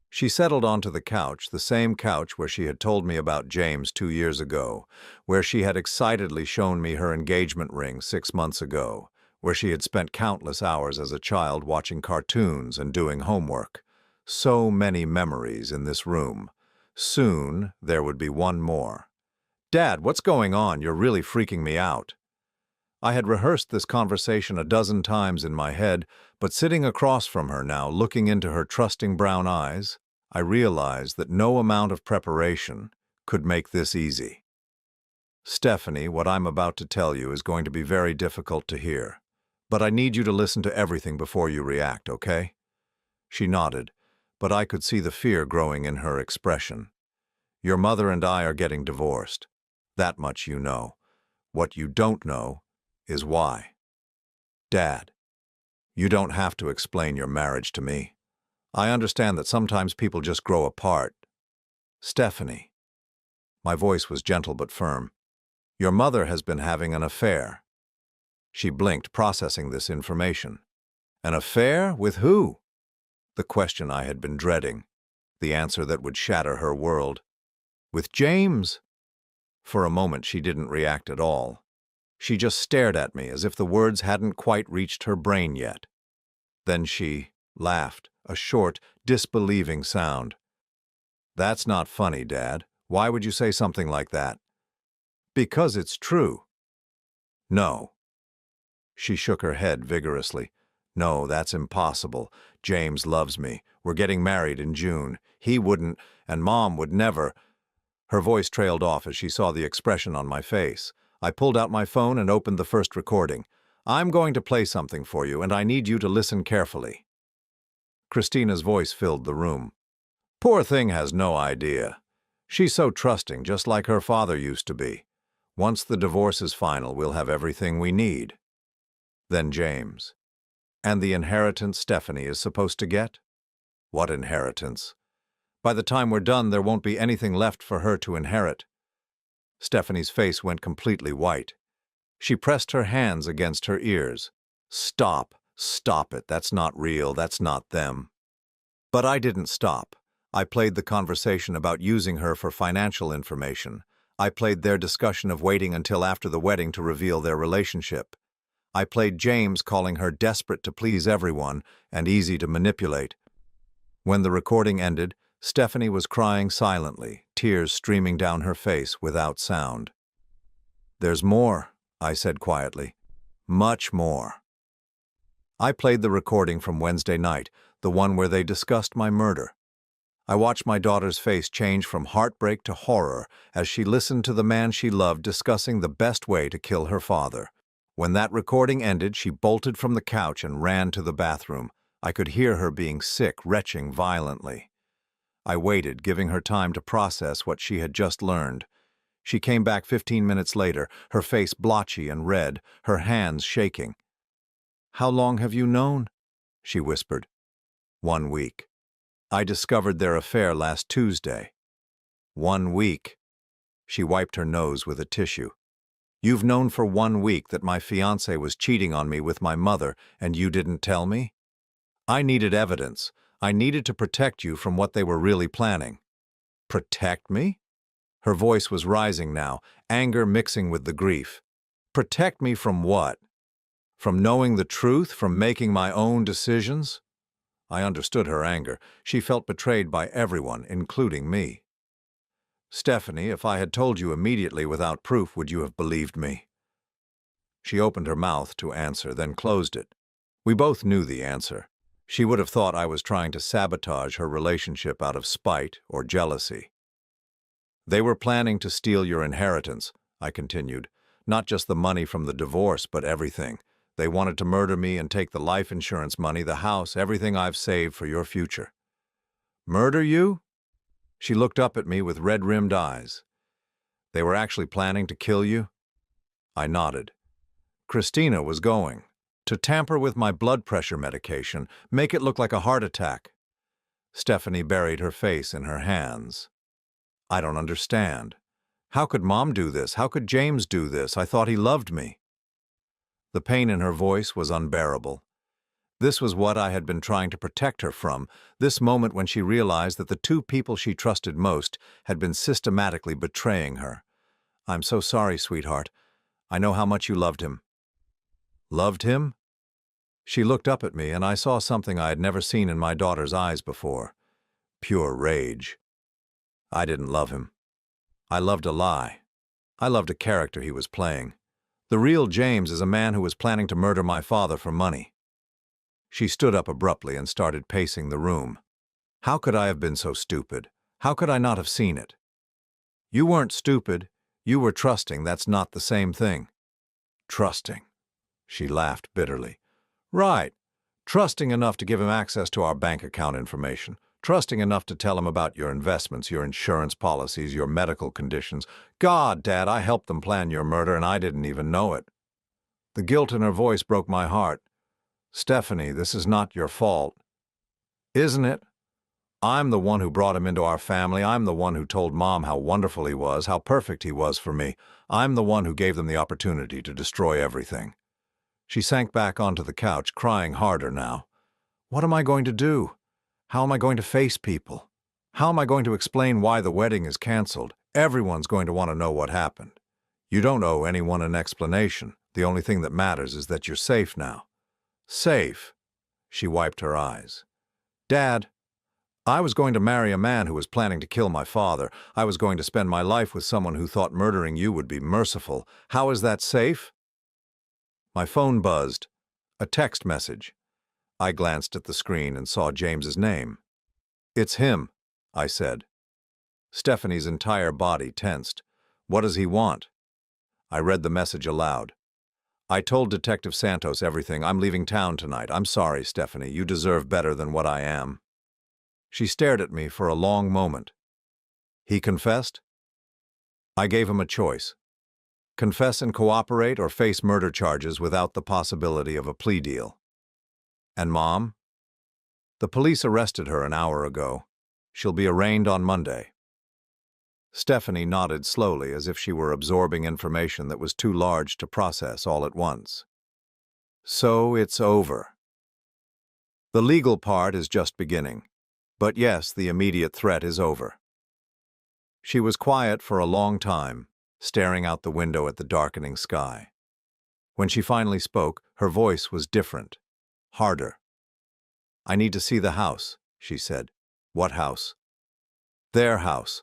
She settled onto the couch, the same couch where she had told me about James 2 years ago, where she had excitedly shown me her engagement ring 6 months ago, where she had spent countless hours as a child watching cartoons and doing homework. So many memories in this room. Soon, there would be one more. "Dad, what's going on? You're really freaking me out." I had rehearsed this conversation a dozen times in my head, but sitting across from her now, looking into her trusting brown eyes, I realized that no amount of preparation could make this easy. "Stephanie, what I'm about to tell you is going to be very difficult to hear, but I need you to listen to everything before you react, okay?" She nodded, but I could see the fear growing in her expression. "Your mother and I are getting divorced. That much you know. What you don't know is why. Dad, you don't have to explain your marriage to me. I understand that sometimes people just grow apart. Stephanie," my voice was gentle but firm, "your mother has been having an affair." She blinked, processing this information. "An affair? With who?" The question I had been dreading, the answer that would shatter her world. "With James." For a moment she didn't react at all. She just stared at me as if the words hadn't quite reached her brain yet. Then she laughed, a short, disbelieving sound. "That's not funny, Dad. Why would you say something like that?" "Because it's true." "No." She shook her head vigorously. "No, that's impossible. James loves me. We're getting married in June. He wouldn't, and Mom would never." Her voice trailed off as she saw the expression on my face. I pulled out my phone and opened the first recording. "I'm going to play something for you, and I need you to listen carefully." Christina's voice filled the room. "Poor thing has no idea. She's so trusting, just like her father used to be. Once the divorce is final, we'll have everything we need." Then James. "And the inheritance Stephanie is supposed to get?" "What inheritance? By the time we're done, there won't be anything left for her to inherit." Stephanie's face went completely white. She pressed her hands against her ears. "Stop. Stop it. That's not real. That's not them." But I didn't stop. I played the conversation about using her for financial information. I played their discussion of waiting until after the wedding to reveal their relationship. I played James, calling her desperate to please everyone and easy to manipulate. When the recording ended, Stephanie was crying silently, tears streaming down her face without sound. "There's more," I said quietly. "Much more." I played the recording from Wednesday night, the one where they discussed my murder. I watched my daughter's face change from heartbreak to horror as she listened to the man she loved discussing the best way to kill her father. When that recording ended, she bolted from the couch and ran to the bathroom. I could hear her being sick, retching violently. I waited, giving her time to process what she had just learned. She came back 15 minutes later, her face blotchy and red, her hands shaking. "How long have you known?" she whispered. 1 week. "I discovered their affair last Tuesday." 1 week. She wiped her nose with a tissue. "You've known for 1 week that my fiancé was cheating on me with my mother, and you didn't tell me?" "I needed evidence. I needed to protect you from what they were really planning." "Protect me?" Her voice was rising now, anger mixing with the grief. "Protect me from what? From knowing the truth, from making my own decisions?" I understood her anger. She felt betrayed by everyone, including me. "Stephanie, if I had told you immediately without proof, would you have believed me?" She opened her mouth to answer, then closed it. We both knew the answer. She would have thought I was trying to sabotage her relationship out of spite or jealousy. "They were planning to steal your inheritance," I continued. "Not just the money from the divorce, but everything. They wanted to murder me and take the life insurance money, the house, everything I've saved for your future." "Murder you?" She looked up at me with red-rimmed eyes. "They were actually planning to kill you?" I nodded. "Christina was going to tamper with my blood pressure medication, make it look like a heart attack." Stephanie buried her face in her hands. "I don't understand. How could Mom do this? How could James do this? I thought he loved me." The pain in her voice was unbearable. This was what I had been trying to protect her from, this moment when she realized that the two people she trusted most had been systematically betraying her. "I'm so sorry, sweetheart. I know how much you loved him." "Loved him?" She looked up at me, and I saw something I had never seen in my daughter's eyes before. Pure rage. "I didn't love him. I loved a lie. I loved a character he was playing. The real James is a man who was planning to murder my father for money." She stood up abruptly and started pacing the room. How could I have been so stupid? How could I not have seen it? "You weren't stupid. You were trusting. That's not the same thing." "Trusting?" She laughed bitterly. "Right. Trusting enough to give him access to our bank account information. Trusting enough to tell him about your investments, your insurance policies, your medical conditions. God, Dad, I helped them plan your murder and I didn't even know it." The guilt in her voice broke my heart. "Stephanie, this is not your fault." "Isn't it? I'm the one who brought him into our family. I'm the one who told Mom how wonderful he was, how perfect he was for me. I'm the one who gave them the opportunity to destroy everything." She sank back onto the couch, crying harder now. "What am I going to do? How am I going to face people? How am I going to explain why the wedding is canceled? Everyone's going to want to know what happened." "You don't owe anyone an explanation. The only thing that matters is that you're safe now." "Safe?" She wiped her eyes. "Dad, I was going to marry a man who was planning to kill my father. I was going to spend my life with someone who thought murdering you would be merciful. How is that safe?" My phone buzzed. A text message. I glanced at the screen and saw James's name. "It's him," I said. Stephanie's entire body tensed. "What does he want?" I read the message aloud. "I told Detective Santos everything. I'm leaving town tonight. I'm sorry, Stephanie. You deserve better than what I am." She stared at me for a long moment. "He confessed?" I gave him a choice. Confess and cooperate or face murder charges without the possibility of a plea deal. "And Mom?" "The police arrested her an hour ago. She'll be arraigned on Monday." Stephanie nodded slowly as if she were absorbing information that was too large to process all at once. "So it's over." "The legal part is just beginning. But yes, the immediate threat is over." She was quiet for a long time, staring out the window at the darkening sky. When she finally spoke, Her voice was different, harder. "I need to see the house," she said. "What house?" "Their house.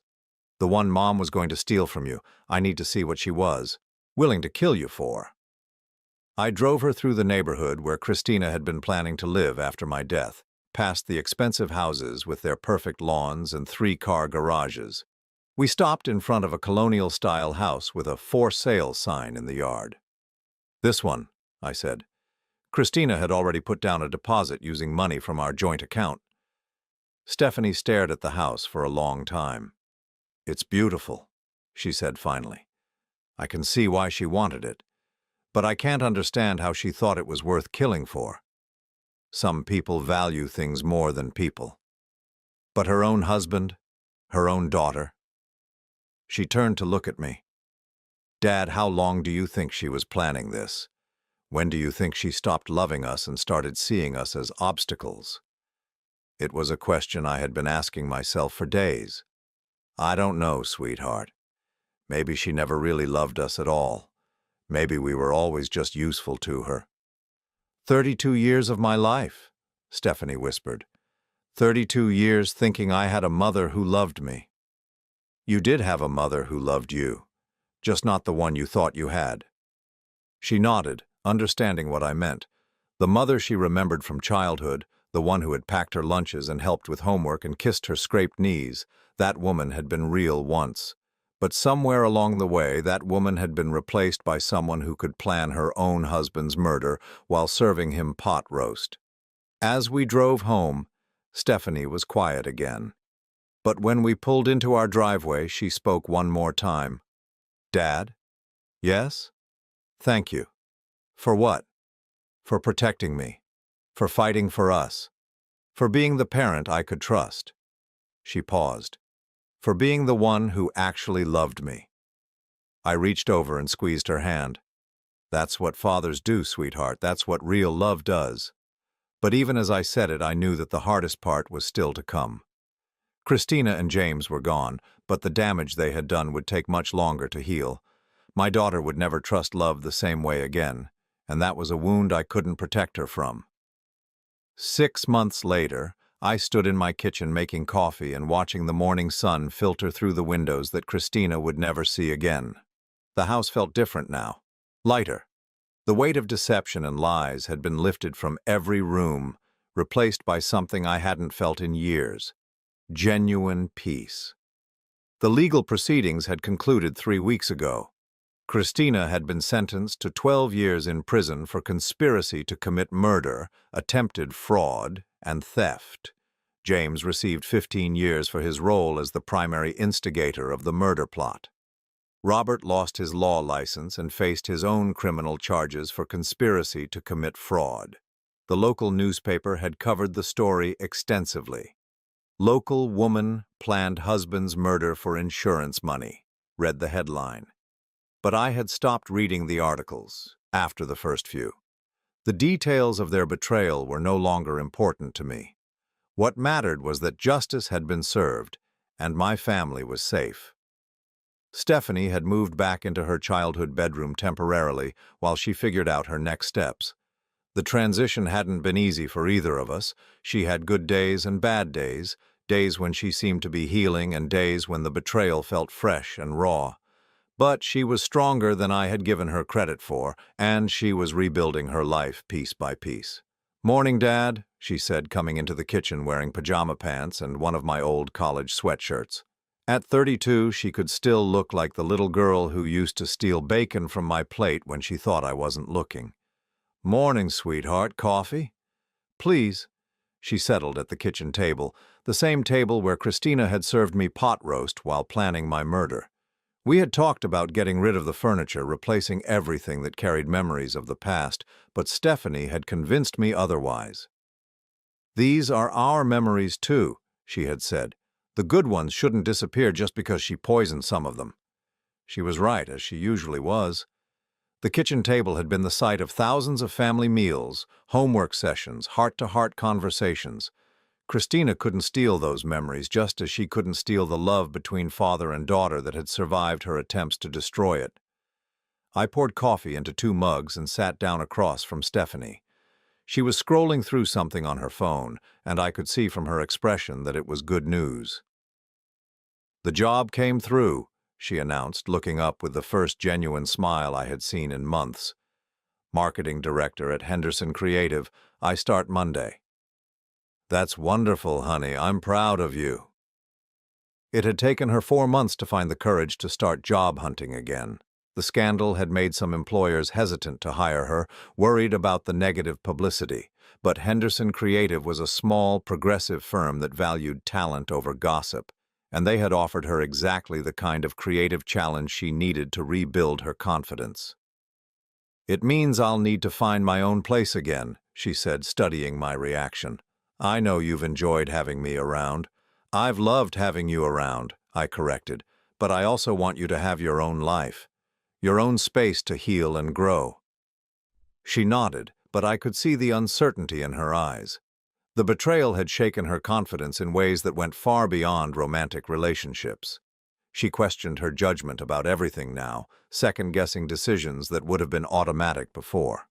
The one Mom was going to steal from you. I need to see what she was willing to kill you for." I drove her through the neighborhood where Christina had been planning to live after my death, past the expensive houses with their perfect lawns and 3-car garages. We stopped in front of a colonial-style house with a "for sale" sign in the yard. "This one," I said. Christina had already put down a deposit using money from our joint account. Stephanie stared at the house for a long time. "It's beautiful," she said finally. "I can see why she wanted it, but I can't understand how she thought it was worth killing for. Some people value things more than people. But her own husband, her own daughter." She turned to look at me. "Dad, how long do you think she was planning this? When do you think she stopped loving us and started seeing us as obstacles?" It was a question I had been asking myself for days. "I don't know, sweetheart. Maybe she never really loved us at all. Maybe we were always just useful to her." 32 years of my life," Stephanie whispered. 32 years thinking I had a mother who loved me." "You did have a mother who loved you, just not the one you thought you had." She nodded, understanding what I meant. The mother she remembered from childhood, the one who had packed her lunches and helped with homework and kissed her scraped knees, that woman had been real once. But somewhere along the way, that woman had been replaced by someone who could plan her own husband's murder while serving him pot roast. As we drove home, Stephanie was quiet again. But when we pulled into our driveway, she spoke one more time. "Dad?" "Yes?" "Thank you." "For what?" "For protecting me. For fighting for us. For being the parent I could trust." She paused. "For being the one who actually loved me." I reached over and squeezed her hand. "That's what fathers do, sweetheart. That's what real love does." But even as I said it, I knew that the hardest part was still to come. Christina and James were gone, but the damage they had done would take much longer to heal. My daughter would never trust love the same way again, and that was a wound I couldn't protect her from. 6 months later, I stood in my kitchen making coffee and watching the morning sun filter through the windows that Christina would never see again. The house felt different now, lighter. The weight of deception and lies had been lifted from every room, replaced by something I hadn't felt in years: genuine peace. The legal proceedings had concluded 3 weeks ago. Christina had been sentenced to 12 years in prison for conspiracy to commit murder, attempted fraud, and theft. James received 15 years for his role as the primary instigator of the murder plot. Robert lost his law license and faced his own criminal charges for conspiracy to commit fraud. The local newspaper had covered the story extensively. "Local woman planned husband's murder for insurance money," read the headline. But I had stopped reading the articles after the first few. The details of their betrayal were no longer important to me. What mattered was that justice had been served, and my family was safe. Stephanie had moved back into her childhood bedroom temporarily while she figured out her next steps. The transition hadn't been easy for either of us. She had good days and bad days, days when she seemed to be healing and days when the betrayal felt fresh and raw. But she was stronger than I had given her credit for, and she was rebuilding her life piece by piece. "Morning, Dad," she said, coming into the kitchen wearing pajama pants and one of my old college sweatshirts. At 32, she could still look like the little girl who used to steal bacon from my plate when she thought I wasn't looking. "Morning, sweetheart. Coffee?" "Please." She settled at the kitchen table, the same table where Christina had served me pot roast while planning my murder. We had talked about getting rid of the furniture, replacing everything that carried memories of the past, but Stephanie had convinced me otherwise. "These are our memories too," she had said. "The good ones shouldn't disappear just because she poisoned some of them." She was right, as she usually was. The kitchen table had been the site of thousands of family meals, homework sessions, heart-to-heart conversations. Christina couldn't steal those memories, just as she couldn't steal the love between father and daughter that had survived her attempts to destroy it. I poured coffee into 2 mugs and sat down across from Stephanie. She was scrolling through something on her phone, and I could see from her expression that it was good news. "The job came through," she announced, looking up with the first genuine smile I had seen in months. "Marketing director at Henderson Creative. I start Monday." "That's wonderful, honey. I'm proud of you." It had taken her 4 months to find the courage to start job hunting again. The scandal had made some employers hesitant to hire her, worried about the negative publicity. But Henderson Creative was a small, progressive firm that valued talent over gossip, and they had offered her exactly the kind of creative challenge she needed to rebuild her confidence. "It means I'll need to find my own place again," she said, studying my reaction. "I know you've enjoyed having me around." "I've loved having you around," I corrected, "but I also want you to have your own life, your own space to heal and grow." She nodded, but I could see the uncertainty in her eyes. The betrayal had shaken her confidence in ways that went far beyond romantic relationships. She questioned her judgment about everything now, second-guessing decisions that would have been automatic before.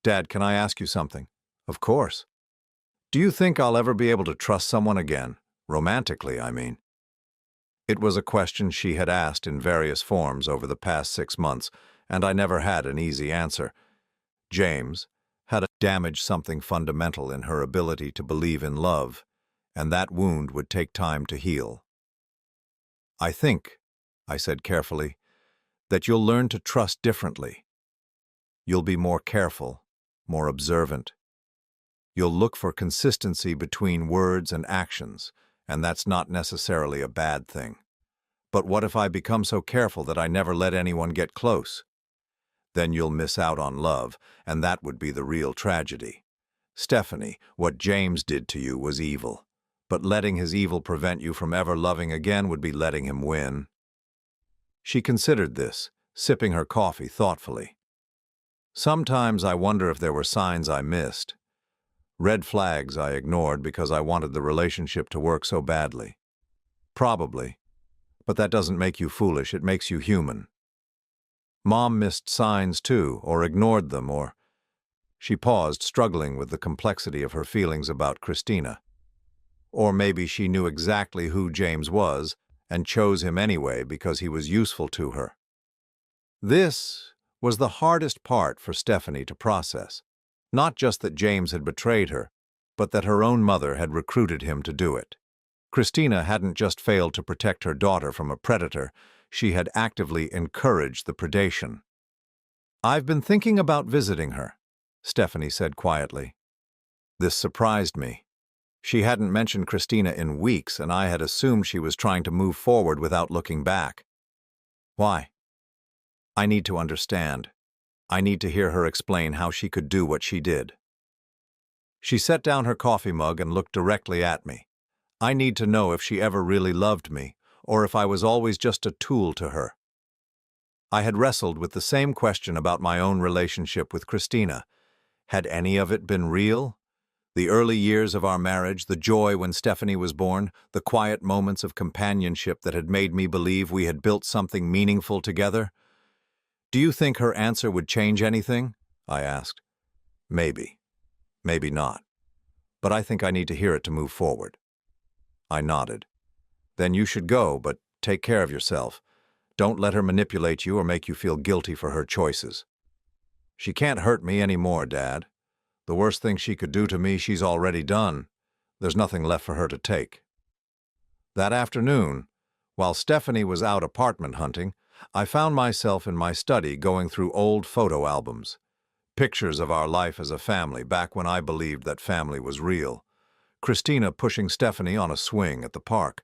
"Dad, can I ask you something?" "Of course." "Do you think I'll ever be able to trust someone again? Romantically, I mean." It was a question she had asked in various forms over the past 6 months, and I never had an easy answer. James had damaged something fundamental in her ability to believe in love, and that wound would take time to heal. "I think," I said carefully, "that you'll learn to trust differently. You'll be more careful, more observant. You'll look for consistency between words and actions, and that's not necessarily a bad thing. But what if I become so careful that I never let anyone get close? Then you'll miss out on love, and that would be the real tragedy. Stephanie, what James did to you was evil, but letting his evil prevent you from ever loving again would be letting him win." She considered this, sipping her coffee thoughtfully. "Sometimes I wonder if there were signs I missed. Red flags I ignored because I wanted the relationship to work so badly. Probably. But that doesn't make you foolish, it makes you human. Mom missed signs too, or ignored them, or—" She paused, struggling with the complexity of her feelings about Christina. "Or maybe she knew exactly who James was and chose him anyway because he was useful to her." This was the hardest part for Stephanie to process. Not just that James had betrayed her, but that her own mother had recruited him to do it. Christina hadn't just failed to protect her daughter from a predator, she had actively encouraged the predation. "I've been thinking about visiting her," Stephanie said quietly. This surprised me. She hadn't mentioned Christina in weeks, and I had assumed she was trying to move forward without looking back. "Why?" "I need to understand. I need to hear her explain how she could do what she did." She set down her coffee mug and looked directly at me. "I need to know if she ever really loved me, or if I was always just a tool to her." I had wrestled with the same question about my own relationship with Christina. Had any of it been real? The early years of our marriage, the joy when Stephanie was born, the quiet moments of companionship that had made me believe we had built something meaningful together? "Do you think her answer would change anything?" I asked. "Maybe. Maybe not. But I think I need to hear it to move forward." I nodded. "Then you should go, but take care of yourself. Don't let her manipulate you or make you feel guilty for her choices." "She can't hurt me anymore, Dad. The worst thing she could do to me she's already done. There's nothing left for her to take." That afternoon, while Stephanie was out apartment hunting, I found myself in my study going through old photo albums. Pictures of our life as a family back when I believed that family was real. Christina pushing Stephanie on a swing at the park.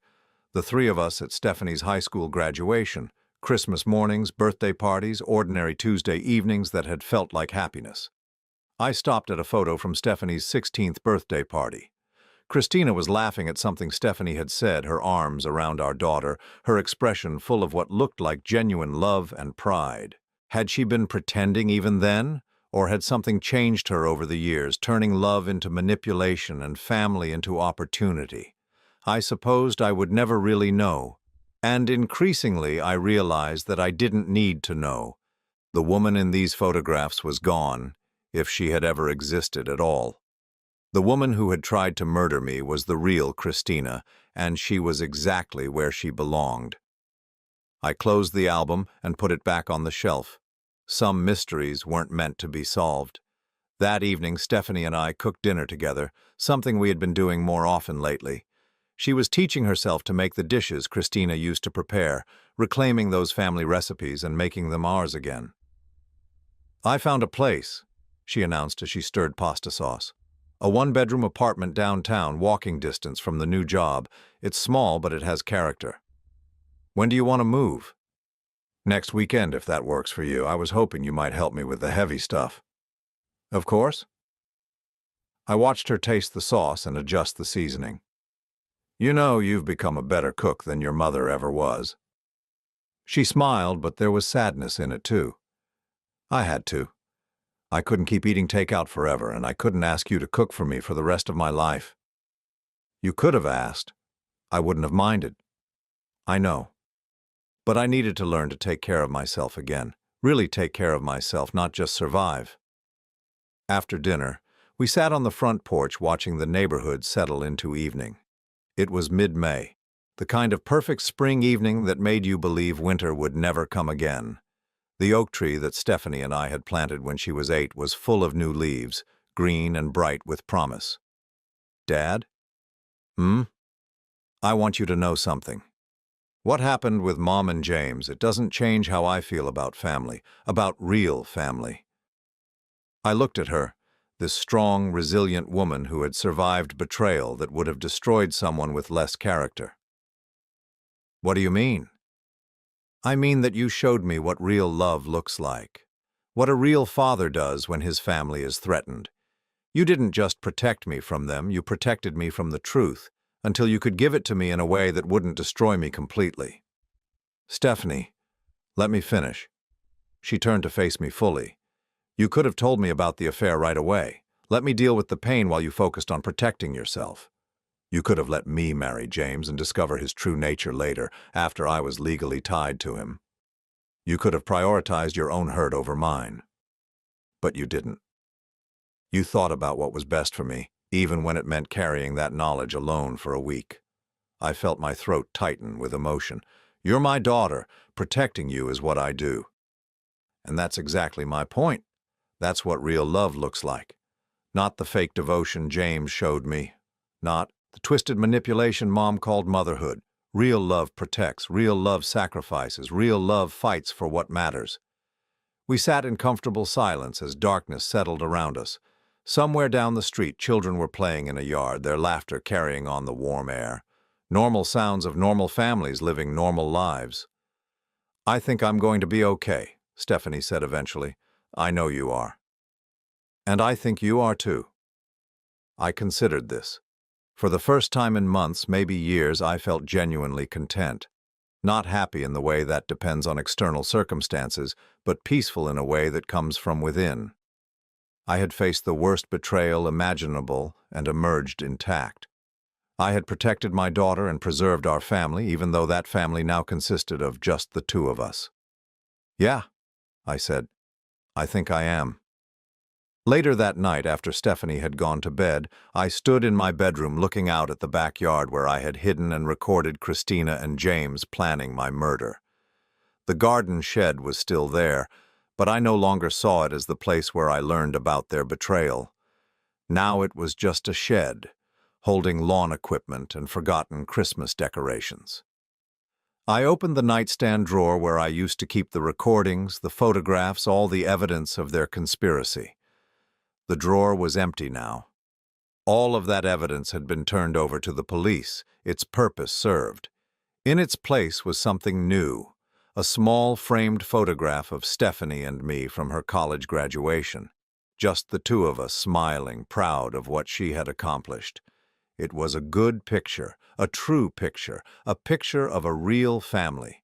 The 3 of us at Stephanie's high school graduation. Christmas mornings, birthday parties, ordinary Tuesday evenings that had felt like happiness. I stopped at a photo from Stephanie's 16th birthday party. Christina was laughing at something Stephanie had said, her arms around our daughter, her expression full of what looked like genuine love and pride. Had she been pretending even then? Or had something changed her over the years, turning love into manipulation and family into opportunity? I supposed I would never really know. And increasingly I realized that I didn't need to know. The woman in these photographs was gone, if she had ever existed at all. The woman who had tried to murder me was the real Christina, and she was exactly where she belonged. I closed the album and put it back on the shelf. Some mysteries weren't meant to be solved. That evening, Stephanie and I cooked dinner together, something we had been doing more often lately. She was teaching herself to make the dishes Christina used to prepare, reclaiming those family recipes and making them ours again. "I found a place," she announced as she stirred pasta sauce. "A one-bedroom apartment downtown, walking distance from the new job. It's small, but it has character." "When do you want to move?" "Next weekend, if that works for you. I was hoping you might help me with the heavy stuff." "Of course." I watched her taste the sauce and adjust the seasoning. "You know, you've become a better cook than your mother ever was." She smiled, but there was sadness in it, too. "I had to. I couldn't keep eating takeout forever, and I couldn't ask you to cook for me for the rest of my life." "You could have asked. I wouldn't have minded." "I know. But I needed to learn to take care of myself again. Really take care of myself, not just survive." After dinner, we sat on the front porch watching the neighborhood settle into evening. It was mid-May, the kind of perfect spring evening that made you believe winter would never come again. The oak tree that Stephanie and I had planted when she was 8 was full of new leaves, green and bright with promise. "Dad?" "Hmm? I want you to know something. What happened with Mom and James, it doesn't change how I feel about family, about real family." I looked at her, this strong, resilient woman who had survived betrayal that would have destroyed someone with less character. "What do you mean?" "I mean that you showed me what real love looks like. What a real father does when his family is threatened. You didn't just protect me from them, you protected me from the truth, until you could give it to me in a way that wouldn't destroy me completely." "Stephanie, let me finish." She turned to face me fully. "You could have told me about the affair right away. Let me deal with the pain while you focused on protecting yourself. You could have let me marry James and discover his true nature later, after I was legally tied to him. You could have prioritized your own hurt over mine. But you didn't. You thought about what was best for me, even when it meant carrying that knowledge alone for a week." I felt my throat tighten with emotion. "You're my daughter. Protecting you is what I do." "And that's exactly my point. That's what real love looks like. Not the fake devotion James showed me. Not the twisted manipulation Mom called motherhood. Real love protects, real love sacrifices, real love fights for what matters." We sat in comfortable silence as darkness settled around us. Somewhere down the street, children were playing in a yard, their laughter carrying on the warm air. Normal sounds of normal families living normal lives. "I think I'm going to be okay," Stephanie said eventually. "I know you are." "And I think you are too." I considered this. For the first time in months, maybe years, I felt genuinely content. Not happy in the way that depends on external circumstances, but peaceful in a way that comes from within. I had faced the worst betrayal imaginable and emerged intact. I had protected my daughter and preserved our family, even though that family now consisted of just the two of us. "Yeah," I said. "I think I am." Later that night, after Stephanie had gone to bed, I stood in my bedroom looking out at the backyard where I had hidden and recorded Christina and James planning my murder. The garden shed was still there, but I no longer saw it as the place where I learned about their betrayal. Now it was just a shed, holding lawn equipment and forgotten Christmas decorations. I opened the nightstand drawer where I used to keep the recordings, the photographs, all the evidence of their conspiracy. The drawer was empty now. All of that evidence had been turned over to the police, its purpose served. In its place was something new, a small framed photograph of Stephanie and me from her college graduation. Just the two of us smiling, proud of what she had accomplished. It was a good picture, a true picture, a picture of a real family.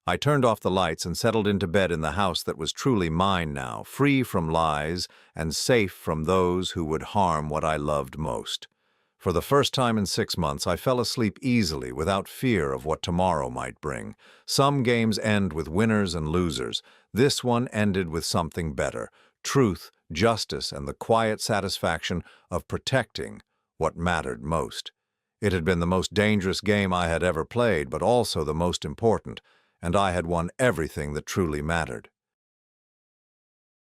I turned off the lights and settled into bed in the house that was truly mine now, free from lies and safe from those who would harm what I loved most. For the first time in 6 months, I fell asleep easily without fear of what tomorrow might bring. Some games end with winners and losers. This one ended with something better: truth, justice, and the quiet satisfaction of protecting what mattered most. It had been the most dangerous game I had ever played, but also the most important, and I had won everything that truly mattered.